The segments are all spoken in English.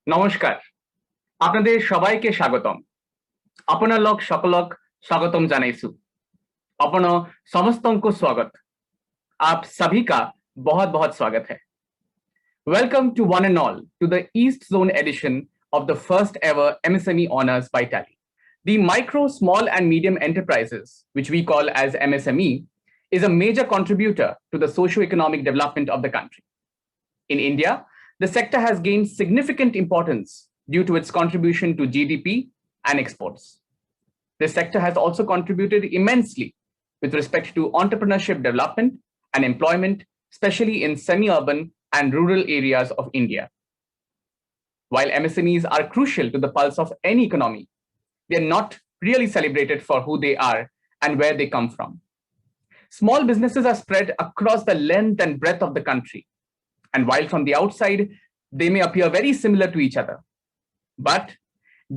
নমস্কার, আপনাদের সবাইকে স্বাগতম। আপোনালোক সকলক স্বাগতম জানাইছো। अपन समस्तों को स्वागत। आप सभी का बहुत बहुत स्वागत है। Welcome to one and all to the East Zone edition of the first ever MSME Honors by Tally. The micro, small and medium enterprises, which we call as MSME, is a major contributor to the socio-economic development of the country. In India, the sector has gained significant importance due to its contribution to GDP and exports. This sector has also contributed immensely with respect to entrepreneurship development and employment, especially in semi-urban and rural areas of India. While MSMEs are crucial to the pulse of any economy, they are not really celebrated for who they are and where they come from. Small businesses are spread across the length and breadth of the country. And while from the outside, they may appear very similar to each other, but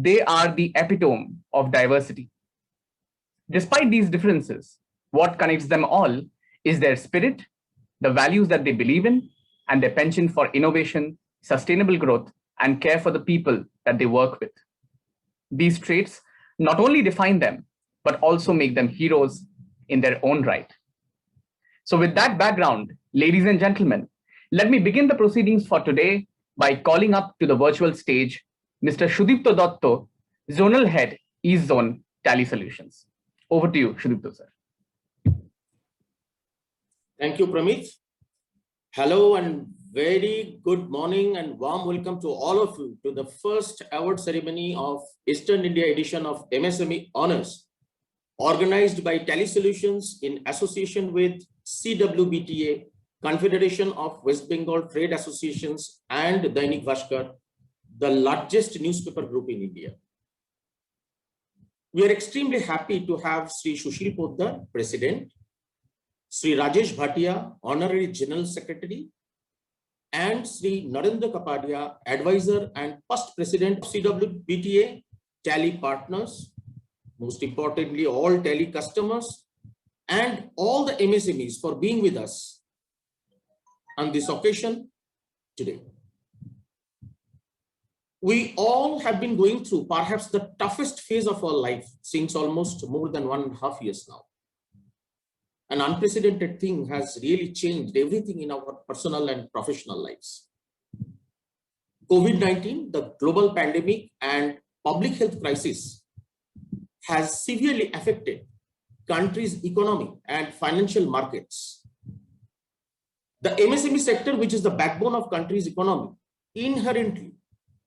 they are the epitome of diversity. Despite these differences, what connects them all is their spirit, the values that they believe in, and their penchant for innovation, sustainable growth, and care for the people that they work with. These traits not only define them, but also make them heroes in their own right. So with that background, ladies and gentlemen, let me begin the proceedings for today by calling up to the virtual stage Mr. Sudipto Dotto, Zonal Head, East Zone, Tally Solutions. Over to you, Sudipto, sir. Thank you, Pramit. Hello and very good morning and warm welcome to all of you to the first award ceremony of Eastern India edition of MSME Honors, organized by Tally Solutions in association with CWBTA, Confederation of West Bengal Trade Associations, and Dainik Bhaskar, the largest newspaper group in India. We are extremely happy to have Sri Sushil Poddar, President, Sri Rajesh Bhatia, Honorary General Secretary, and Sri Narendra Kapadia, Advisor and First President of CWBTA, Tally Partners, most importantly, all Tally customers, and all the MSMEs for being with us on this occasion today. We all have been going through perhaps the toughest phase of our life since almost more than 1.5 years now. An unprecedented thing has really changed everything in our personal and professional lives. COVID-19, the global pandemic and public health crisis, has severely affected country's economy and financial markets. The MSME sector, which is the backbone of country's economy, inherently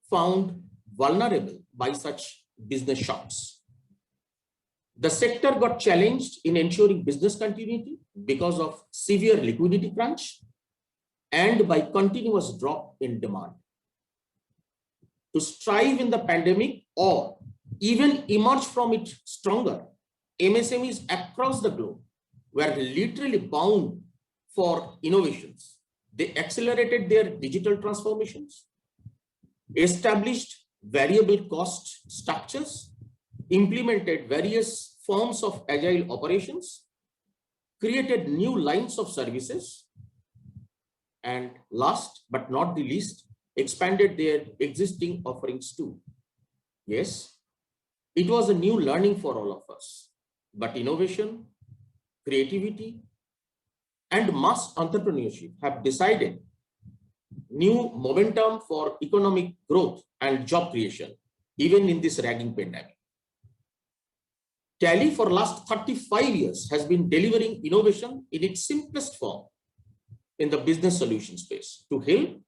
found vulnerable by such business shocks. The sector got challenged in ensuring business continuity because of severe liquidity crunch and by continuous drop in demand. To strive in the pandemic or even emerge from it stronger, MSMEs across the globe were literally bound for innovations. They accelerated their digital transformations, established variable cost structures, implemented various forms of agile operations, created new lines of services, and last but not the least, expanded their existing offerings too. Yes, it was a new learning for all of us, but innovation, creativity, and mass entrepreneurship have decided new momentum for economic growth and job creation, even in this ragging pandemic. Tally for last 35 years has been delivering innovation in its simplest form in the business solution space to help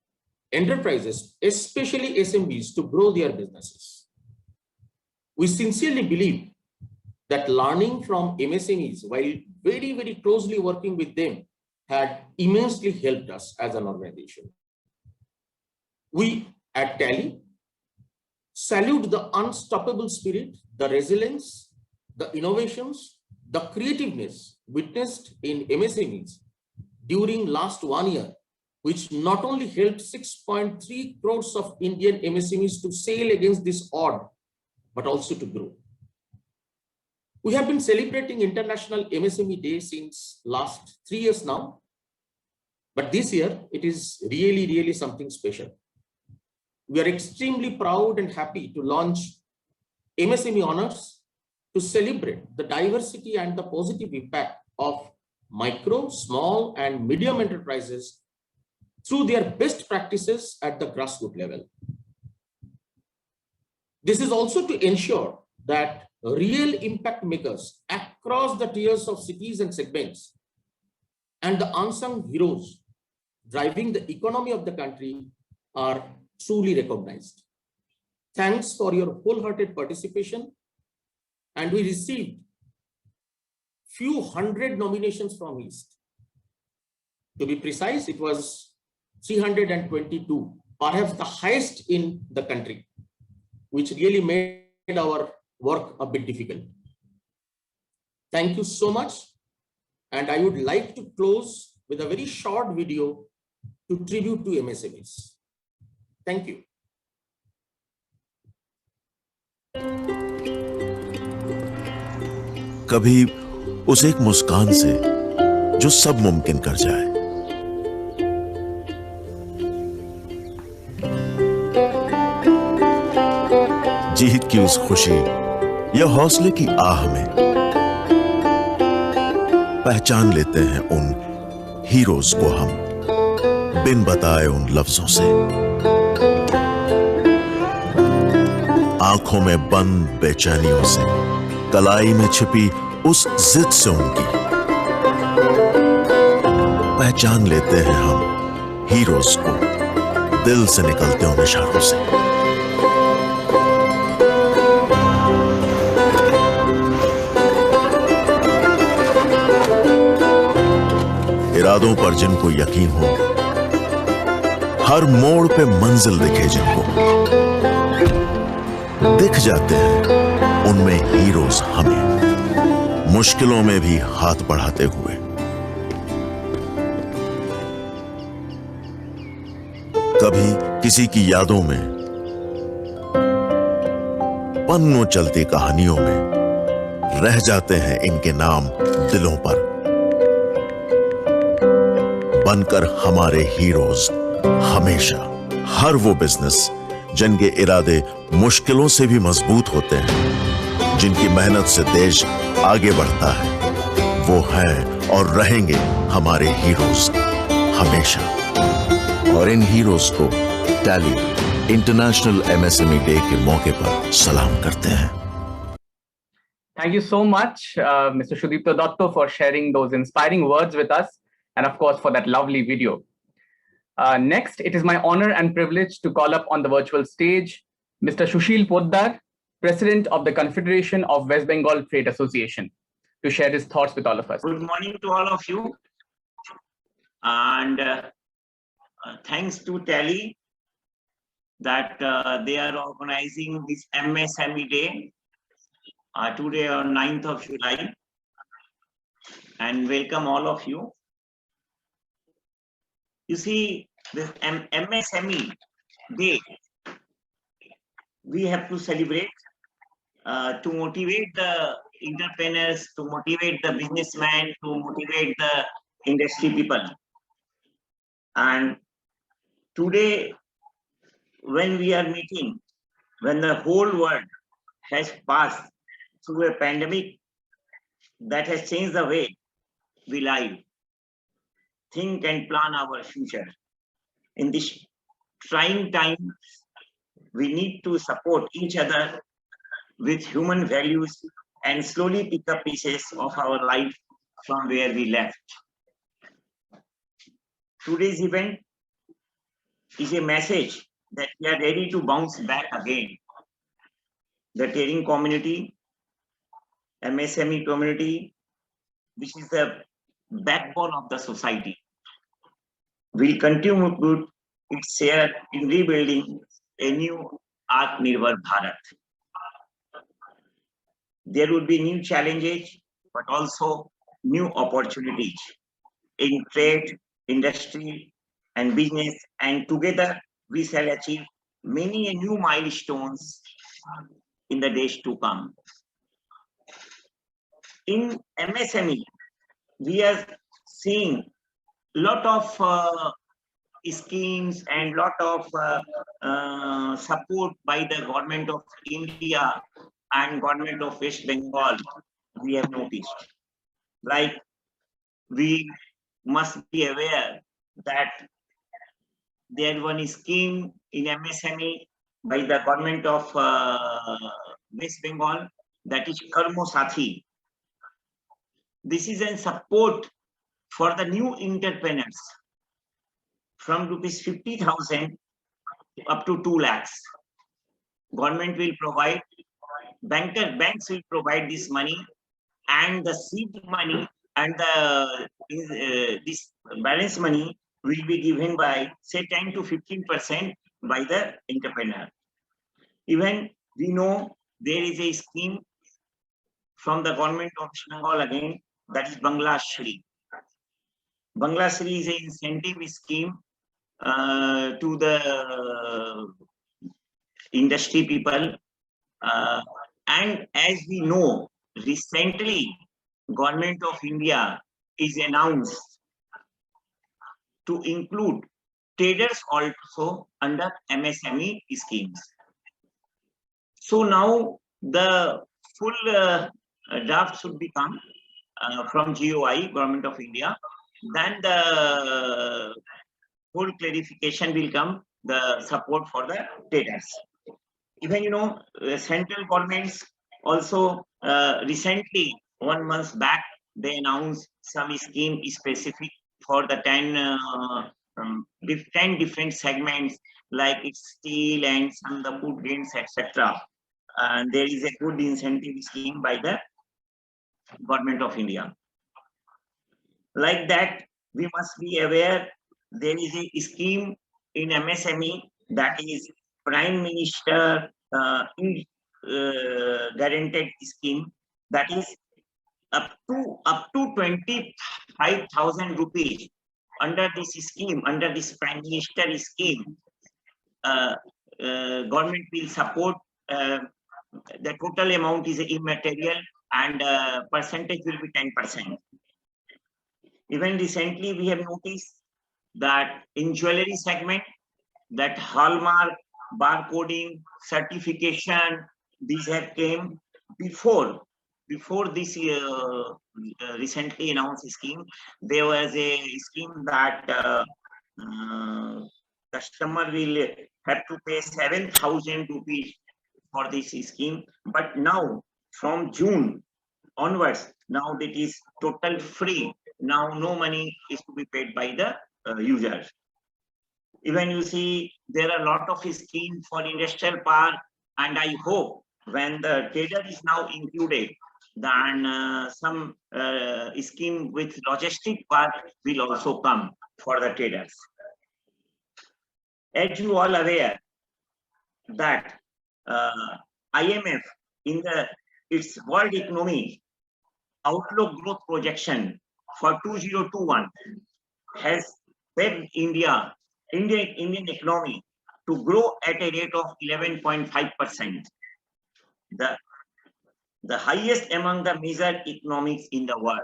enterprises, especially SMBs, to grow their businesses. We sincerely believe that learning from MSMEs while very, very closely working with them had immensely helped us as an organization. We at Tally salute the unstoppable spirit, the resilience, the innovations, the creativeness witnessed in MSMEs during last 1 year, which not only helped 6.3 crores of Indian MSMEs to sail against this odd, but also to grow. We have been celebrating International MSME Day since last 3 years now, but this year it is really, really something special. we are extremely proud and happy to launch MSME Honors to celebrate the diversity and the positive impact of micro, small, and medium enterprises through their best practices at the grassroots level. This is also to ensure that real impact makers across the tiers of cities and segments and the unsung heroes driving the economy of the country are truly recognized. Thanks for your wholehearted participation. And we received few hundred nominations from East. To be precise, it was 322, perhaps the highest in the country, which really made our work a bit difficult. Thank you so much. And I would like to close with a very short video to tribute to MSMEs. Thank you. कभी उस एक मुस्कान से जो सब मुमकिन कर जाए, जीत की उस खुशी या हौसले की आह में पहचान लेते हैं उन हीरोज को हम बिन बताए उन लफ्जों से। आंखों में बंद बेचैनियों से, कलाई में छिपी उस जिद से उनकी पहचान लेते हैं हम हीरोज को दिल से निकलते उन इशारों से। इरादों पर जिनको यकीन हो, हर मोड़ पे मंजिल दिखे जिनको, दिख जाते हैं उनमें हीरोज हमें, मुश्किलों में भी हाथ बढ़ाते हुए। कभी किसी की यादों में, पन्नों चलती कहानियों में रह जाते हैं इनके नाम दिलों पर, बनकर हमारे हीरोज हमेशा। हर वो बिजनेस जिनके इरादे मुश्किलों से भी मजबूत होते हैं, जिनकी मेहनत से देश आगे बढ़ता है, वो हैं और रहेंगे हमारे हीरोज हमेशा। और इन हीरोज को टैली इंटरनेशनल एमएसएमई डे के मौके पर सलाम करते हैं। Thank you so much, Mr. Sudipta Datta, for sharing those inspiring words with us, and of course for that lovely video. Next, it is my honor and privilege to call up on the virtual stage Mr. Sushil Poddar, President of the Confederation of West Bengal Trade Association, to share his thoughts with all of us. Good morning to all of you, and thanks to Tally that they are organizing this MSME Day today on 9th of July, and welcome all of you. You see, this MSME Day, we have to celebrate to motivate the entrepreneurs, to motivate the businessmen, to motivate the industry people. And today, when we are meeting, when the whole world has passed through a pandemic that has changed the way we live, think and plan our future. In this trying time, we need to support each other with human values and slowly pick up pieces of our life from where we left. Today's event is a message that we are ready to bounce back again. The trading community, MSME community, which is the backbone of the society, will continue to put its share in rebuilding a new Atmanirbhar Bharat. There would be new challenges, but also new opportunities in trade, industry, and business, and together we shall achieve many new milestones in the days to come. In MSME, we are seeing lot of schemes and lot of support by the government of India and government of West Bengal, we have noticed. Like, we must be aware that there one scheme in MSME by the government of West Bengal, that is Karmo Sathi. This is a support for the new entrepreneurs from rupees 50,000 up to 2 lakhs. Government will provide, banks will provide this money, and the seed money and the this balance money will be given by, say, 10 to 15% by the entrepreneur. Even we know there is a scheme from the government of Bengal again, that is Bangla Shri. Bangla Shri is an incentive scheme to the industry people, and as we know, recently government of India is announced to include traders also under MSME schemes. So now the full draft should become from GOI, Government of India. Then the full clarification will come, the support for the traders. Even, you know, central governments also recently, 1 month back, they announced some scheme specific for the 10 different segments, like it's steel and some the food grains, etc. And there is a good incentive scheme by the government of India. Like that, we must be aware there is a scheme in MSME, that is Prime Minister guaranteed scheme, that is up to 25,000 rupees. Under this scheme, under this Prime Minister scheme, government will support. The total amount is immaterial, and percentage will be 10%. Even recently, we have noticed that in jewelry segment, that hallmark, barcoding, certification, these have came before this recently announced scheme. There was a scheme that customer will have to pay 7,000 rupees for this scheme, but now from June onwards, now it is total free. Now no money is to be paid by the users. Even you see, there are a lot of schemes for industrial park, and I hope when the trader is now included, then some scheme with logistic park will also come for the traders. As you all aware that IMF in its World Economy Outlook Growth Projection for 2021 has pegged Indian economy to grow at a rate of 11.5%, the highest among the major economies in the world.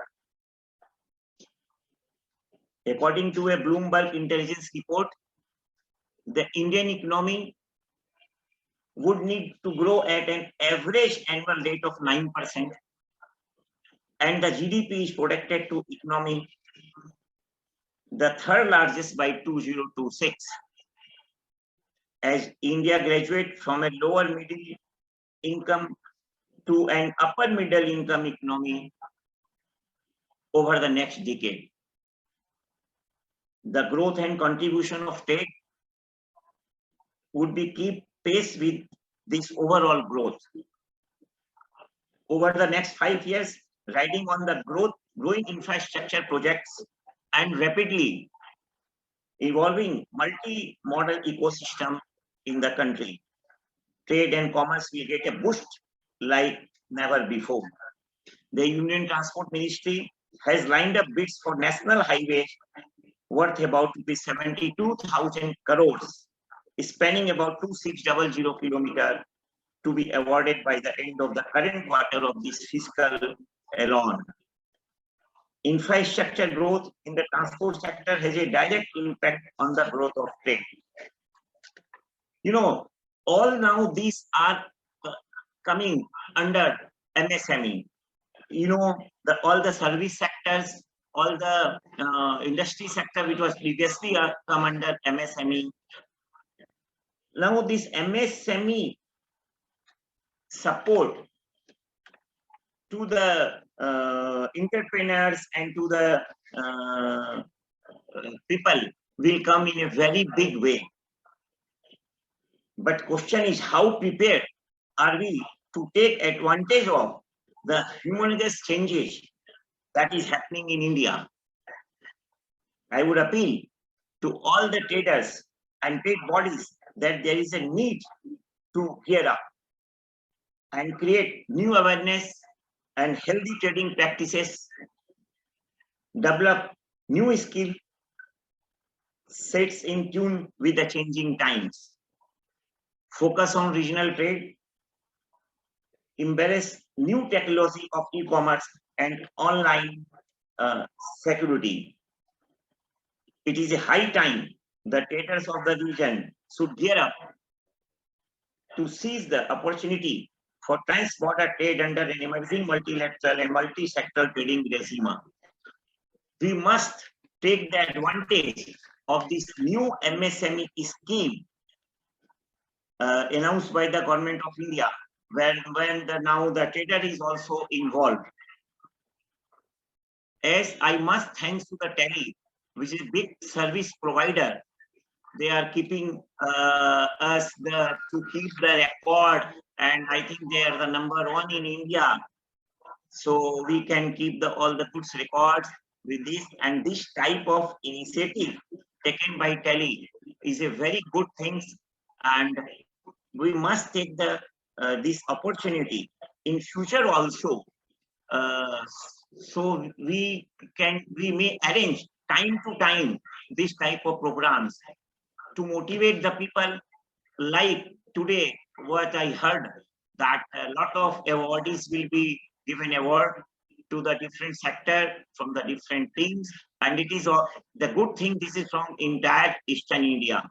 According to a Bloomberg intelligence report, the Indian economy would need to grow at an average annual rate of 9%, and the GDP is projected to economy the third largest by 2026, as India graduates from a lower middle income to an upper middle income economy over the next decade. The growth and contribution of trade would be keep pace with this overall growth. Over the next 5 years, riding on the growing infrastructure projects and rapidly evolving multi-modal ecosystem in the country, trade and commerce will get a boost like never before. The Union Transport Ministry has lined up bids for national highways worth about 72,000 crores, spanning about 2600 kilometers, to be awarded by the end of the current quarter of this fiscal alone. Infrastructure growth in the transport sector has a direct impact on the growth of trade. You know, all now these are coming under MSME. You know, all the service sectors, all the industry sector which was previously come under MSME. Now this MSME support to the entrepreneurs and to the people will come in a very big way. But question is, how prepared are we to take advantage of the humongous changes that is happening in India? I would appeal to all the traders and trade bodies that there is a need to gear up and create new awareness and healthy trading practices, develop new skill sets in tune with the changing times, focus on regional trade, embrace new technology of e-commerce and online security. It is a high time the traders of the region should gear up to seize the opportunity for trans-border trade under an emerging multilateral and multi-sector trading regime. We must take the advantage of this new MSME scheme announced by the government of India, when now the trader is also involved. As I must thanks to the Tally, which is a big service provider, they are keeping us to keep the record, and I think they are the #1 in India. So we can keep all the goods records with this, and this type of initiative taken by Tally is a very good thing, and we must take this opportunity in future also. So we may arrange time to time this type of programs to motivate the people. Like today, what I heard, that a lot of awardees will be given award to the different sector from the different teams, and it is the good thing. This is from entire Eastern India.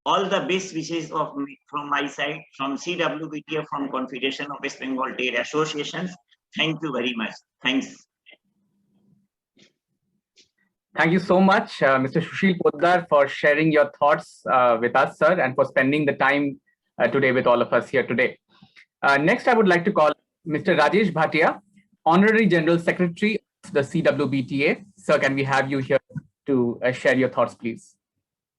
All the best wishes from my side, from CWBTF, from Confederation of West Bengal Trade Associations. Thank you very much. Thanks. Thank you so much, Mr. Sushil Poddar, for sharing your thoughts with us, sir, and for spending the time today with all of us here today. Next, I would like to call Mr. Rajesh Bhatia, Honorary General Secretary of the CWBTA. Sir, can we have you here to share your thoughts, please?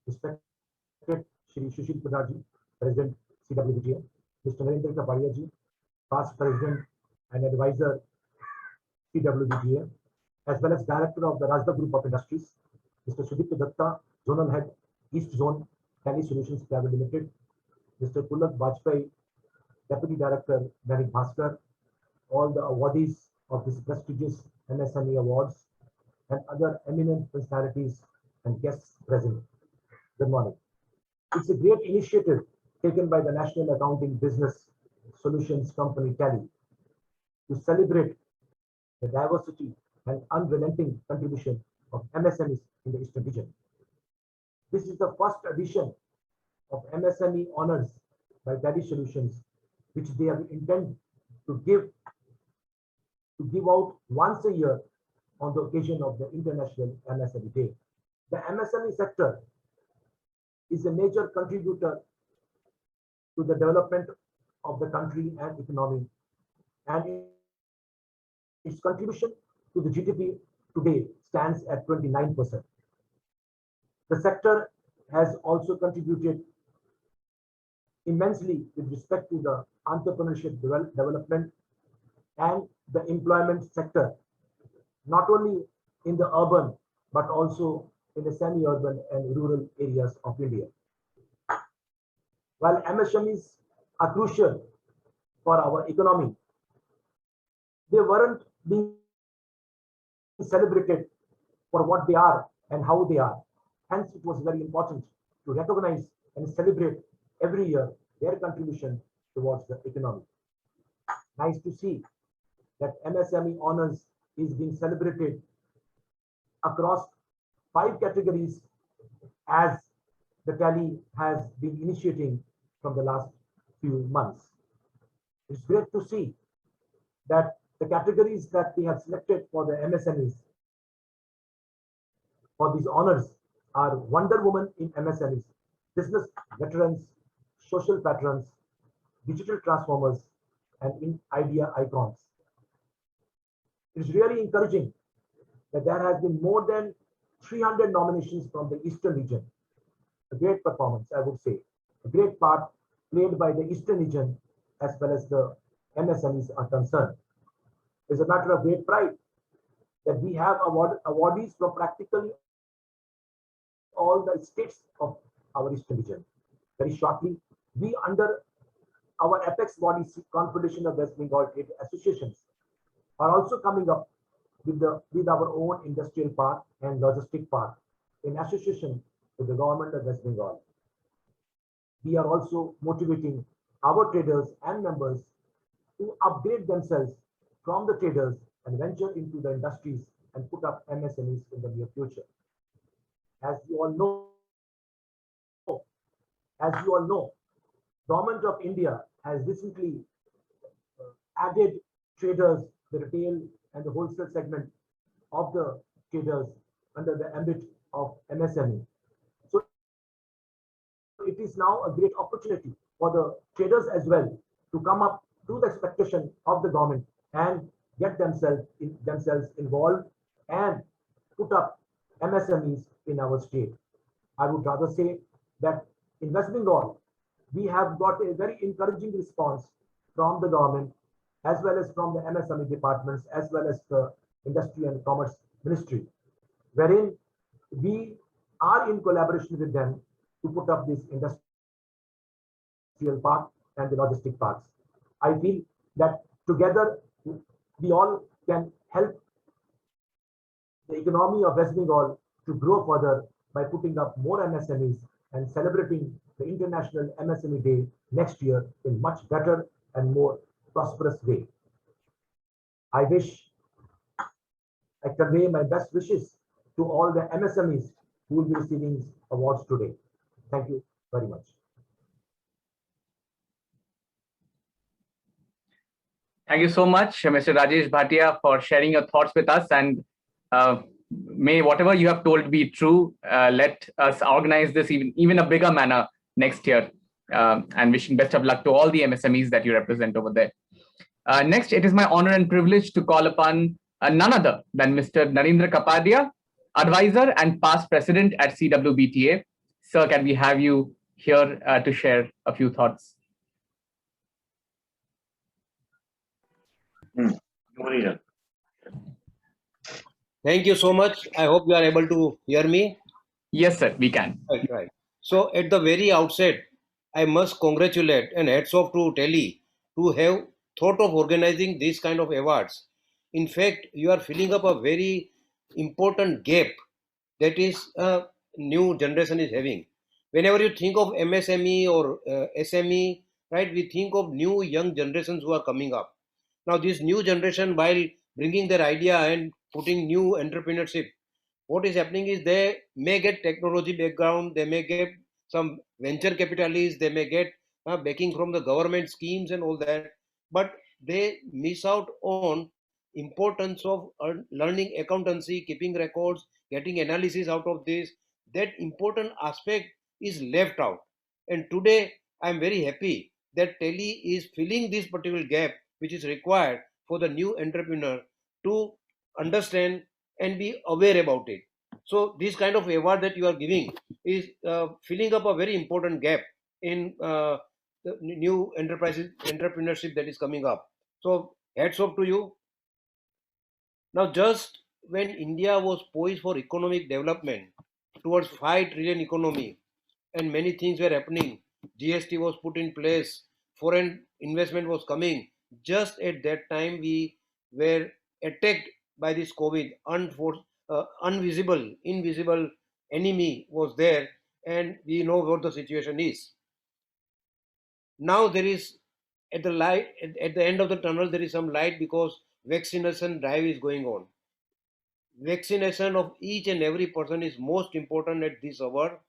Respected Shri Sushil Poddar ji, President CWBTA, Mr. Narendra Kapadia ji, past President and Advisor CWBTA, as well as Director of the Rajda Group of Industries, Mr. Sudipta Datta, Zonal Head, East Zone, Tally Solutions Private Limited, Mr. Pulak Bajpai, Deputy Director, Dainik Bhaskar, all the awardees of this prestigious MSME Awards, and other eminent personalities and guests present. Good morning. It's a great initiative taken by the National Accounting Business Solutions Company, Tally, to celebrate the diversity and unrelenting contribution of MSMEs in the Eastern region. This is the first edition of MSME Honors by Tally Solutions, which they have intended to give out once a year on the occasion of the International MSME Day. The MSME sector is a major contributor to the development of the country and economy, and its contribution to the GDP today stands at 29%. The sector has also contributed immensely with respect to the entrepreneurship development and the employment sector, not only in the urban, but also in the semi-urban and rural areas of India. While MSMEs are crucial for our economy, they weren't being celebrated for what they are and how they are. Hence, it was very important to recognize and celebrate every year their contribution towards the economy. Nice to see that MSME Honors is being celebrated across 5 categories as the tally has been initiating from the last few months. It's great to see that the categories that we have selected for the MSMEs for these honors are Wonder Woman in MSMEs, business veterans, social patrons, digital transformers, and in idea icons. It's really encouraging that there has been more than 300 nominations from the Eastern region. A great performance, I would say. A great part played by the Eastern region as well as the MSMEs are concerned. It's a matter of great pride that we have awardees from practically all the states of our Eastern region. Very shortly, we under our apex body, Confederation of West Bengal Trade Associations, are also coming up with our own industrial park and logistic park in association with the government of West Bengal. We are also motivating our traders and members to upgrade themselves from the traders and venture into the industries and put up MSMEs in the near future. As you all know, Government of India has recently added traders, the retail and the wholesale segment of the traders under the ambit of MSME. So it is now a great opportunity for the traders as well to come up to the expectation of the government and get themselves involved and put up MSMEs in our state. I would rather say that in West Bengal, we have got a very encouraging response from the government as well as from the MSME departments as well as the Industry and Commerce Ministry, wherein we are in collaboration with them to put up this industrial park and the logistic parks. I feel that together we all can help the economy of West Bengal to grow further by putting up more MSMEs and celebrating the International MSME Day next year in much better and more prosperous way. I convey my best wishes to all the MSMEs who will be receiving awards today. Thank you very much. Thank you so much, Mr. Rajesh Bhatia, for sharing your thoughts with us. And may whatever you have told be true. Let us organize this even a bigger manner next year. And wishing best of luck to all the MSMEs that you represent over there. Next, it is my honor and privilege to call upon none other than Mr. Narendra Kapadia, advisor and past president at CWBTA. Sir, can we have you here to share a few thoughts? Thank you so much. I hope you are able to hear me. Yes, sir, we can. Right. So at the very outset, I must congratulate and hats off to Tele to have thought of organizing this kind of awards. In fact, you are filling up a very important gap that is new generation is having. Whenever you think of MSME or SME, right, we think of new young generations who are coming up. Now this new generation, while bringing their idea and putting new entrepreneurship, what is happening is they may get technology background, they may get some venture capitalists, they may get backing from the government schemes and all that, but they miss out on importance of learning accountancy, keeping records, getting analysis out of this. That important aspect is left out. And today I am very happy that Tele is filling this particular gap which is required for the new entrepreneur to understand and be aware about it. So this kind of award that you are giving is filling up a very important gap in the new entrepreneurship that is coming up. So hats off to you. Now, just when India was poised for economic development towards 5 trillion economy and many things were happening, GST was put in place, foreign investment was coming, just at that time we were attacked by this COVID. Invisible enemy was there, and we know what the situation is. Now there is at the end of the tunnel there is some light because vaccination drive is going on. Vaccination of each and every person is most important at this hour.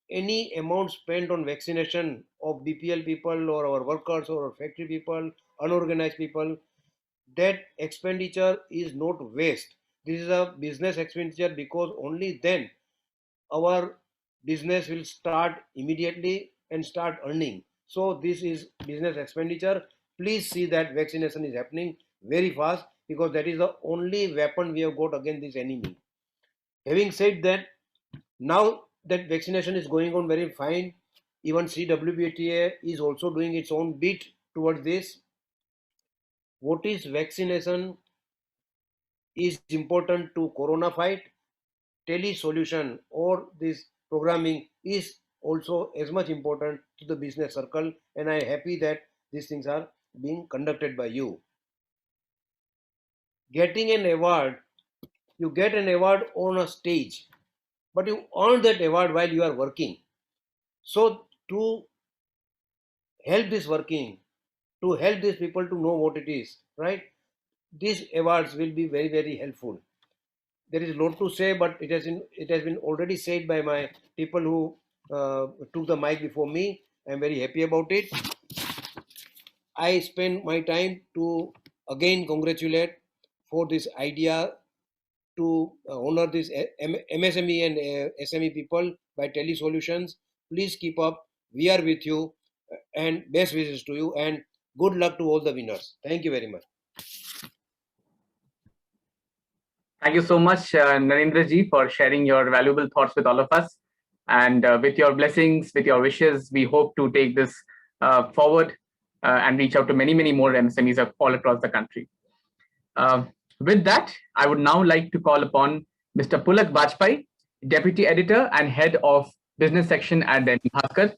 any amount spent on vaccination of BPL people or our workers or factory people, unorganized people, that expenditure is not waste. This is a business expenditure, because only then our business will start immediately and start earning. So this is business expenditure. Please see that vaccination is happening very fast, because that is the only weapon we have got against this enemy. Having said that, now that vaccination is going on very fine, even CWBTA is also doing its own bit towards this. What is vaccination is important to corona fight. Tele solution or this programming is also as much important to the business circle, and I am happy that these things are being conducted by you. Getting an award, you get an award on a stage, but you earn that award while you are working. So to help this working, to help these people to know what it is, right? These awards will be very, very helpful. There is a lot to say, but it has been already said by my people who took the mic before me. I am very happy about it. I spend my time to again congratulate for this idea to honor this MSME and SME people by Tele Solutions. Please keep up. We are with you, and best wishes to you, and good luck to all the winners. Thank you very much. Thank you so much, Narendra ji, for sharing your valuable thoughts with all of us. And with your blessings, with your wishes, we hope to take this forward and reach out to many, many more MSMEs all across the country. With that, I would now like to call upon Mr. Pulak Bajpai, Deputy Editor and Head of Business Section at Dainik Bhaskar.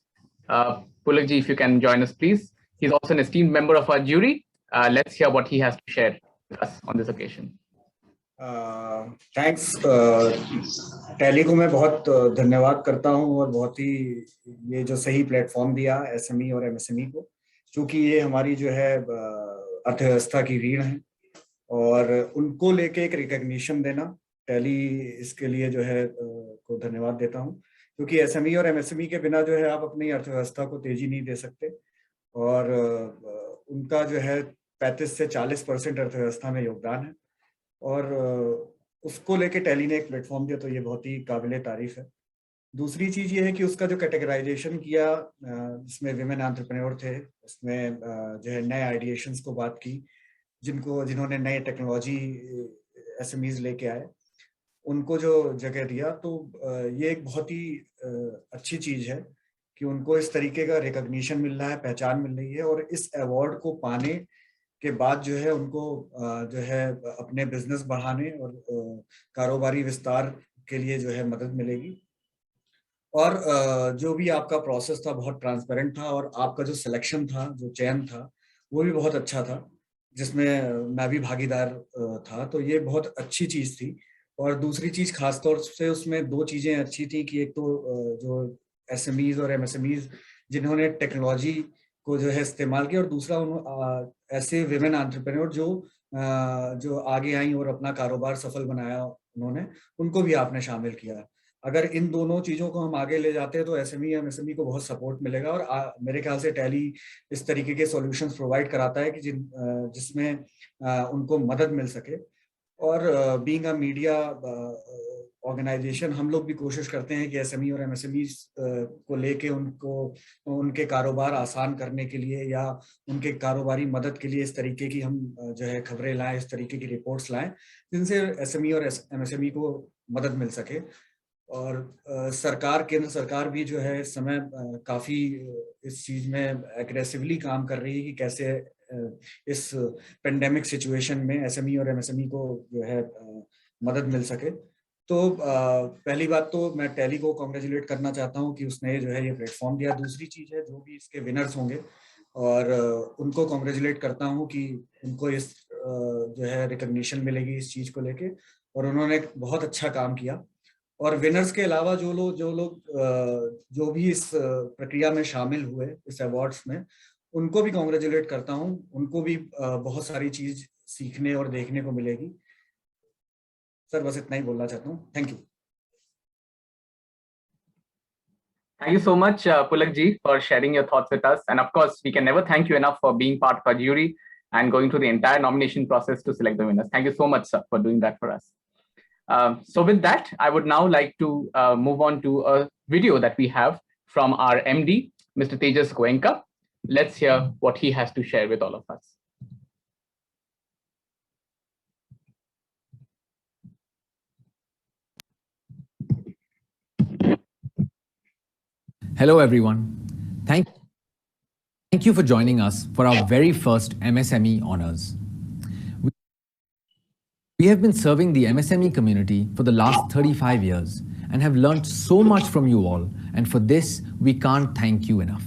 Pulak ji, if you can join us, please. He's also an esteemed member of our jury. Let's hear what he has to share with us on this occasion. Thanks tally को मैं बहुत धन्यवाद करता हूं, और बहुत ही ये जो सही प्लेटफॉर्म दिया एसएमई और एमएसएमई को, क्योंकि ये हमारी जो है अर्थव्यवस्था की रीढ़ है, और उनको लेके एक रिकॉग्निशन देना, टैली इसके लिए जो है को धन्यवाद देता हूं, क्योंकि एसएमई और एमएसएमई के बिना जो है आप अपनी अर्थव्यवस्था को तेजी नहीं दे सकते, और उनका जो है 35 से 40% अर्थव्यवस्था में योगदान है, और उसको लेके टैली ने एक प्लेटफॉर्म दिया, तो ये बहुत ही काबिले तारीफ है। दूसरी चीज ये है कि उसका जो कैटेगराइजेशन किया, जिसमें विमेन एंटरप्रेन्योर थे, उसमें जो है नए आइडिएशंस को बात की, जिन्होंने नए टेक्नोलॉजी एसएमईज लेके आए, उनको जो जगह दिया, तो ये एक बहुत ही अच्छी चीज है कि उनको इस तरीके का रिकॉग्निशन मिल रहा है, पहचान मिल रही है, और इस अवार्ड को पाने के बाद जो है उनको जो है अपने बिजनेस बढ़ाने और कारोबारी विस्तार के लिए जो है मदद मिलेगी। और जो भी आपका प्रोसेस था बहुत ट्रांसपेरेंट था, और आपका जो सिलेक्शन था, जो चयन था, वो भी बहुत अच्छा था, जिसमें मैं भी भागीदार था, तो ये बहुत अच्छी चीज थी। और दूसरी चीज खासतौर से उसमें दो चीजें अच्छी थी कि एक तो जो एसएमईज और एमएसएमईज जिन्होंने टेक्नोलॉजी को जो है इस्तेमाल किया, और दूसरा ऐसे विमेन एंटरप्रेन्योर जो आगे आई और अपना कारोबार सफल बनाया उन्होंने, उनको भी आपने शामिल किया। अगर इन दोनों चीजों को हम आगे ले जाते हैं तो एसएमई एमएसएमई को बहुत सपोर्ट मिलेगा, और मेरे ख्याल से टैली इस तरीके के सॉल्यूशंस प्रोवाइड कराता है कि जिसमें उनको मदद मिल सके। और बीइंग अ मीडिया ऑर्गेनाइजेशन, हम लोग भी कोशिश करते हैं कि एसएमई और एमएसएमई को लेके उनके कारोबार आसान करने के लिए या उनके कारोबारी मदद के लिए इस तरीके की हम जो है खबरें लाएं, इस तरीके की रिपोर्ट्स लाएं, जिनसे एसएमई और एमएसएमई को मदद मिल सके। और सरकार, केंद्र सरकार भी जो है इस समय काफी इस चीज में एग्रेसिवली काम कर रही है कि कैसे इस पेंडेमिक सिचुएशन में एसएमई और एमएसएमई को जो है मदद मिल सके। तो पहली बात तो मैं टैली को कॉन्ग्रेचुलेट करना चाहता हूं कि उसने जो है ये प्लेटफॉर्म दिया। दूसरी चीज है, जो भी इसके विनर्स होंगे और उनको कॉन्ग्रेचुलेट करता हूं कि उनको इस जो है रिकॉग्निशन मिलेगी इस चीज को लेके, और उन्होंने बहुत अच्छा काम किया। और विनर्स के अलावा जो लोग जो भी इस प्रक्रिया में शामिल हुए इस अवार्ड्स में, उनको भी कॉन्ग्रेचुलेट करता हूं। उनको भी बहुत सारी चीज सीखने और देखने को मिलेगी। सर बस इतना ही बोलना चाहता हूँ। Thank you. Thank you so much, Pulak ji, for sharing your thoughts with us. And of course, we can never thank you enough for being part of our jury and going through the entire nomination process to select the winners. Thank you so much, sir, for doing that for us. So with that, I would now like to move on to a video that we have from our MD, Mr. Tejas Goenka. Let's hear what he has to share with all of us. Hello, everyone. Thank you for joining us for our very first MSME Honors. We have been serving the MSME community for the last 35 years and have learned so much from you all, and for this, we can't thank you enough.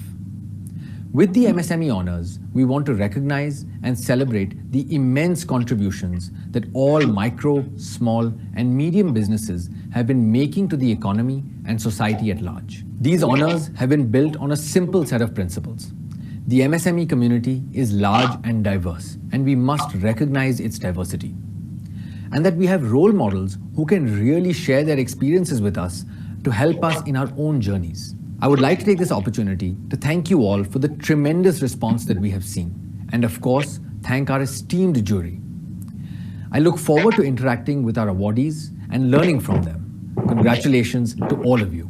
With the MSME Honors, we want to recognize and celebrate the immense contributions that all micro, small, and medium businesses have been making to the economy and society at large. These honors have been built on a simple set of principles. The MSME community is large and diverse, and we must recognize its diversity. And that we have role models who can really share their experiences with us to help us in our own journeys. I would like to take this opportunity to thank you all for the tremendous response that we have seen, and of course, thank our esteemed jury. I look forward to interacting with our awardees and learning from them. Congratulations to all of you.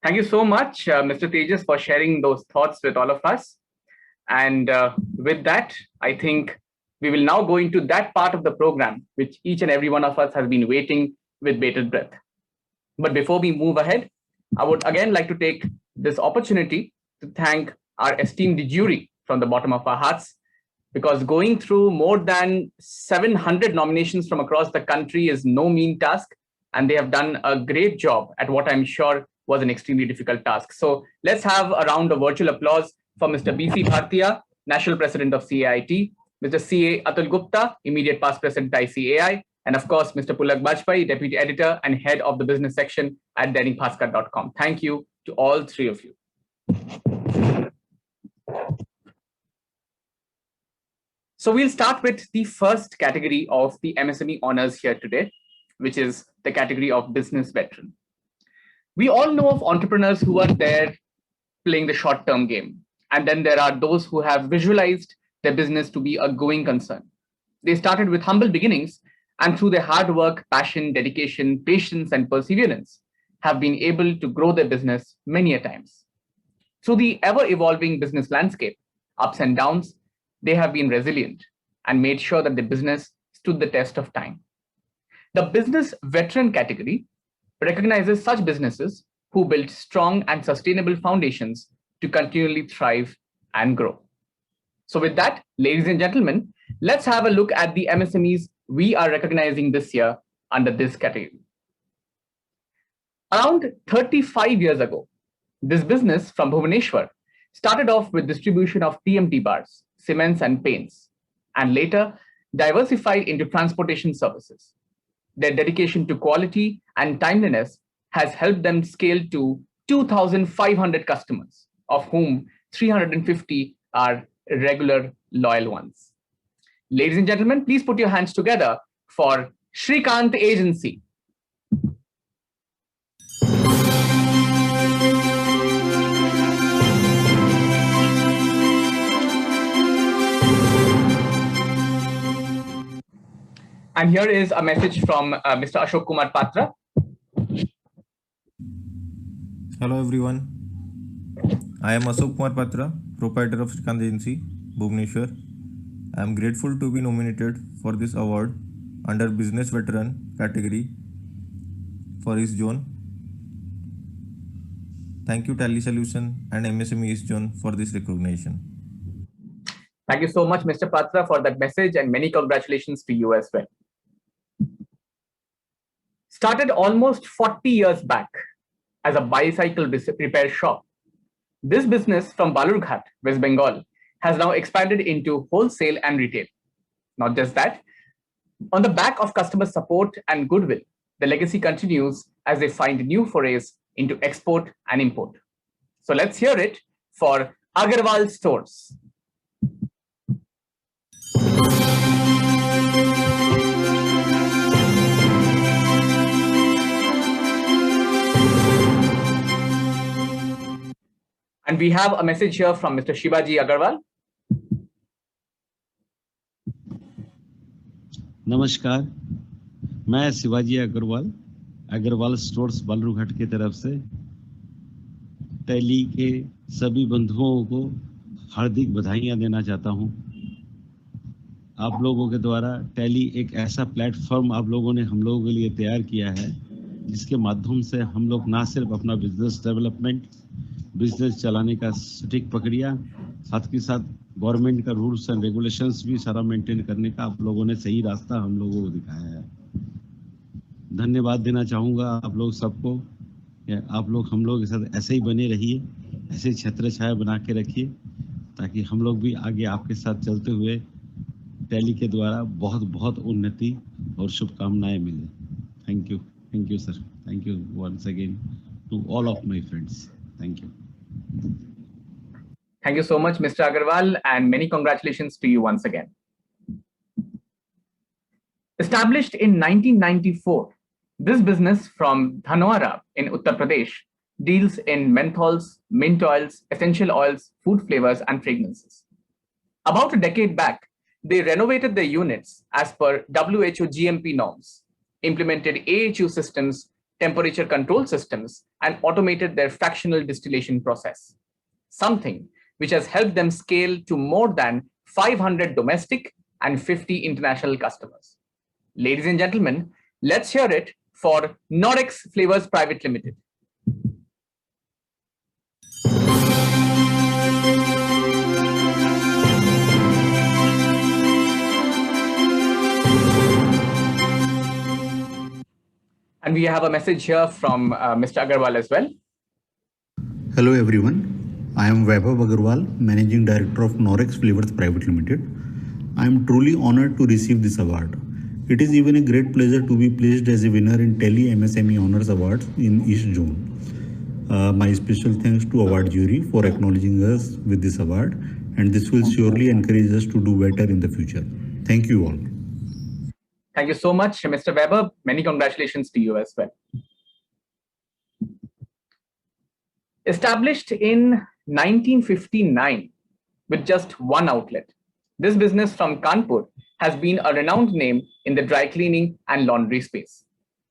Thank you so much, Mr. Tejas, for sharing those thoughts with all of us. And with that, I think we will now go into that part of the program, which each and every one of us has been waiting with bated breath. But before we move ahead, I would again like to take this opportunity to thank our esteemed jury from the bottom of our hearts, because going through more than 700 nominations from across the country is no mean task, and they have done a great job at what I'm sure was an extremely difficult task. So let's have a round of virtual applause for Mr. B.C. Bhartiya, National President of CAIT, Mr. C.A. Atul Gupta, Immediate Past President ICAI, and of course, Mr. Pulak Bajpai, Deputy Editor and Head of the Business Section at DainikBhaskar.com. Thank you to all three of you. So we'll start with the first category of the MSME Honors here today, which is the category of Business Veteran. We all know of entrepreneurs who are there playing the short-term game. And then there are those who have visualized their business to be a going concern. They started with humble beginnings, and through their hard work, passion, dedication, patience, and perseverance, have been able to grow their business many a times. Through the ever-evolving business landscape, ups and downs, they have been resilient and made sure that the business stood the test of time. The Business Veteran category recognizes such businesses who built strong and sustainable foundations to continually thrive and grow. So with that, ladies and gentlemen, let's have a look at the MSMEs we are recognizing this year under this category. Around 35 years ago, this business from Bhubaneswar started off with distribution of TMT bars, cements and paints, and later diversified into transportation services. Their dedication to quality and timeliness has helped them scale to 2,500 customers, of whom 350 are regular loyal ones. Ladies and gentlemen, please put your hands together for Shrikant Agency. And here is a message from Mr. Ashok Kumar Patra. Hello everyone. I am Ashok Kumar Patra, proprietor of Shrikant Agency, Bhubaneswar. I am grateful to be nominated for this award under Business Veteran category for East Zone. Thank you Tally Solution and MSME East Zone for this recognition. Thank you so much, Mr. Patra, for that message, and many congratulations to you as well. Started almost 40 years back as a bicycle repair shop, this business from Balurghat, West Bengal, has now expanded into wholesale and retail. Not just that, on the back of customer support and goodwill, the legacy continues as they find new forays into export and import. So let's hear it for Agarwal Stores. And we have a message here from Mr. Shivaji Agarwal. नमस्कार, मैं Shivaji Agarwal Agarwal stores Balurghat की तरफ से tally के सभी बंधुओं को हार्दिक बधाइयां देना चाहता हूं। आप लोगों के द्वारा टैली एक ऐसा प्लेटफॉर्म आप लोगों ने हम लोगों के लिए तैयार किया है जिसके माध्यम से हम लोग ना सिर्फ अपना बिजनेस डेवलपमेंट, बिजनेस चलाने का सटीक प्रक्रिया, साथ ही साथ गवर्नमेंट का रूल्स एंड रेगुलेशंस भी सारा मेंटेन करने का आप लोगों ने सही रास्ता हम लोगों को दिखाया है। धन्यवाद देना चाहूँगा आप लोग सबको। आप लोग हम लोग के साथ ऐसे ही बने रहिए, ऐसे छत्र छाया बना के रखिए ताकि हम लोग भी आगे आपके साथ चलते हुए टैली के द्वारा बहुत बहुत उन्नति और शुभकामनाएं मिले। Thank you sir, thank you once again to all of my friends, thank you. Thank you so much, Mr. Agarwal, and many congratulations to you once again. Established in 1994, this business from Dhanwara in Uttar Pradesh deals in menthols, mint oils, essential oils, food flavors, and fragrances. About a decade back, they renovated their units as per WHO GMP norms, implemented AHU systems, temperature control systems, and automated their fractional distillation process. Something which has helped them scale to more than 500 domestic and 50 international customers. Ladies and gentlemen, let's hear it for Norex Flavors Private Limited. And we have a message here from Mr. Agarwal as well. Hello everyone. I am Vaibhav Agarwal, Managing Director of Norex Flavors Private Limited. I am truly honored to receive this award. It is even a great pleasure to be placed as a winner in Tele MSME Honors Awards in East Zone. My special thanks to award jury for acknowledging us with this award, and this will surely encourage us to do better in the future. Thank you all. Thank you so much, Mr. Weber. Many congratulations to you as well. Established in 1959 with just one outlet, this business from Kanpur has been a renowned name in the dry cleaning and laundry space.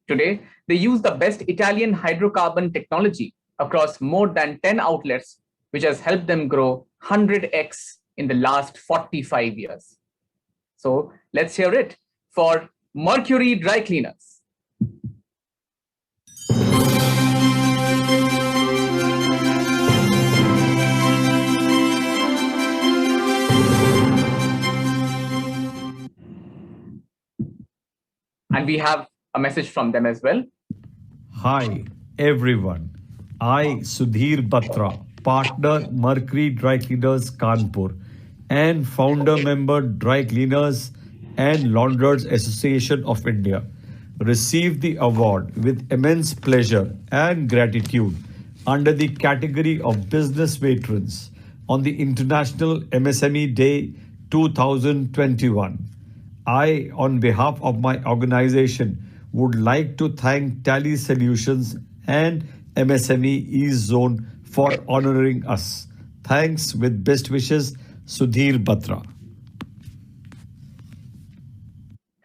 Today, they use the best Italian hydrocarbon technology across more than 10 outlets, which has helped them grow 100x in the last 45 years. So let's hear it for Mercury Dry Cleaners. And we have a message from them as well. Hi, everyone. I, Sudhir Batra, partner Mercury Dry Cleaners Kanpur and founder member Dry Cleaners and Launderers Association of India, received the award with immense pleasure and gratitude under the category of Business Veterans on the International MSME Day 2021. I, on behalf of my organization, would like to thank Tally Solutions and MSME East Zone for honoring us. Thanks with best wishes, Sudhir Batra.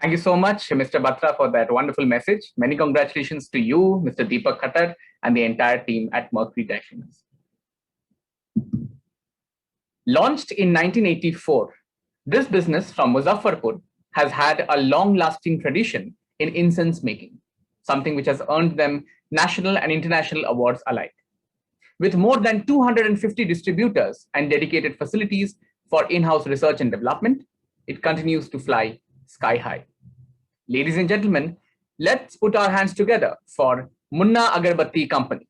Thank you so much, Mr. Batra, for that wonderful message. Many congratulations to you, Mr. Deepak Khattar, and the entire team at Mercury Dry Cleaners. Launched in 1984, this business from Muzaffarpur has had a long-lasting tradition in incense making, something which has earned them national and international awards alike. With more than 250 distributors and dedicated facilities for in-house research and development, it continues to fly sky high. Ladies and gentlemen, let's put our hands together for Munna Agarbatti Company.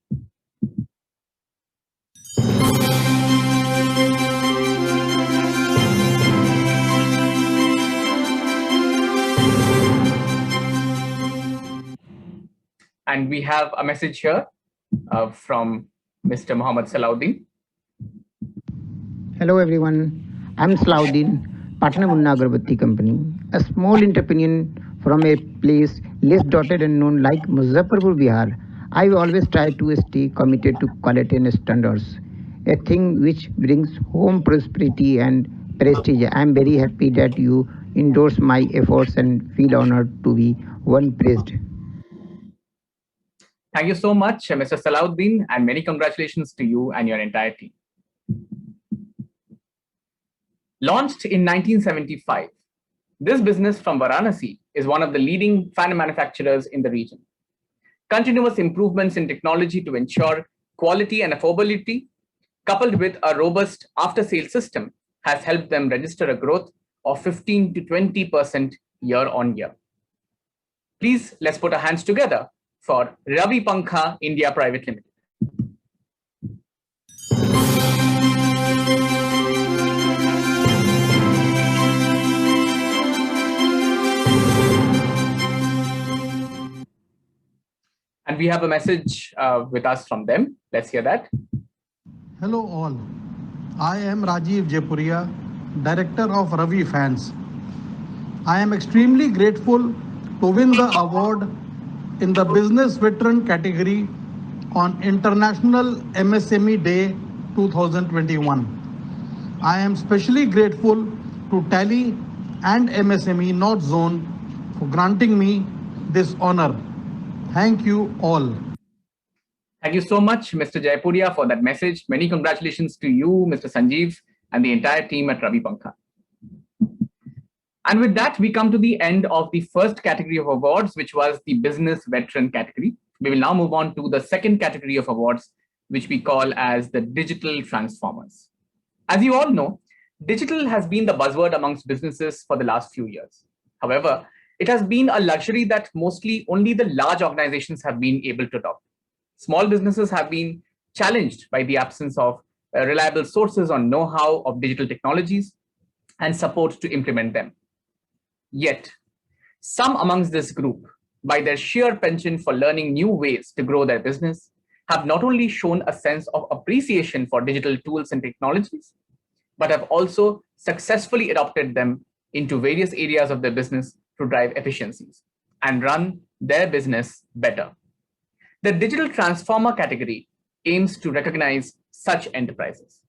And we have a message here from Mr. Muhammad Salahuddin. Hello everyone, I'm Salahuddin, partner Munna Agarbatti Company, a small entrepreneur from a place less dotted and known like Muzaffarpur, Bihar. I always try to stay committed to quality and standards. a thing which brings home prosperity and prestige. I am very happy that you endorse my efforts and feel honored to be one praised. Thank you so much, Mr. Salahuddin, and many congratulations to you and your entire team. Launched in 1975, this business from Varanasi is one of the leading fan manufacturers in the region. Continuous improvements in technology to ensure quality and affordability, coupled with a robust after-sales system, has helped them register a growth of 15 to 20% year on year. Please, let's put our hands together for Ravi Pankha India Private Limited. And we have a message with us from them. Let's hear that. Hello all. I am Rajiv Jaipuria, Director of Ravi Fans. I am extremely grateful to win the award in the Business Veteran category on International MSME Day 2021. I am specially grateful to Tally and MSME North Zone for granting me this honor. Thank you all. Thank you so much, Mr. Jaipuria, for that message. Many congratulations to you, Mr. Sanjeev, and the entire team at Ravi Pankha. And with that, we come to the end of the first category of awards, which was the Business Veteran category. We will now move on to the second category of awards, which we call as the Digital Transformers. As you all know, digital has been the buzzword amongst businesses for the last few years. However, it has been a luxury that mostly only the large organizations have been able to adopt. Small businesses have been challenged by the absence of reliable sources on know-how of digital technologies and support to implement them. Yet, some amongst this group, by their sheer penchant for learning new ways to grow their business, have not only shown a sense of appreciation for digital tools and technologies, but have also successfully adopted them into various areas of their business to drive efficiencies and run their business better. The Digital Transformer category aims to recognize such enterprises.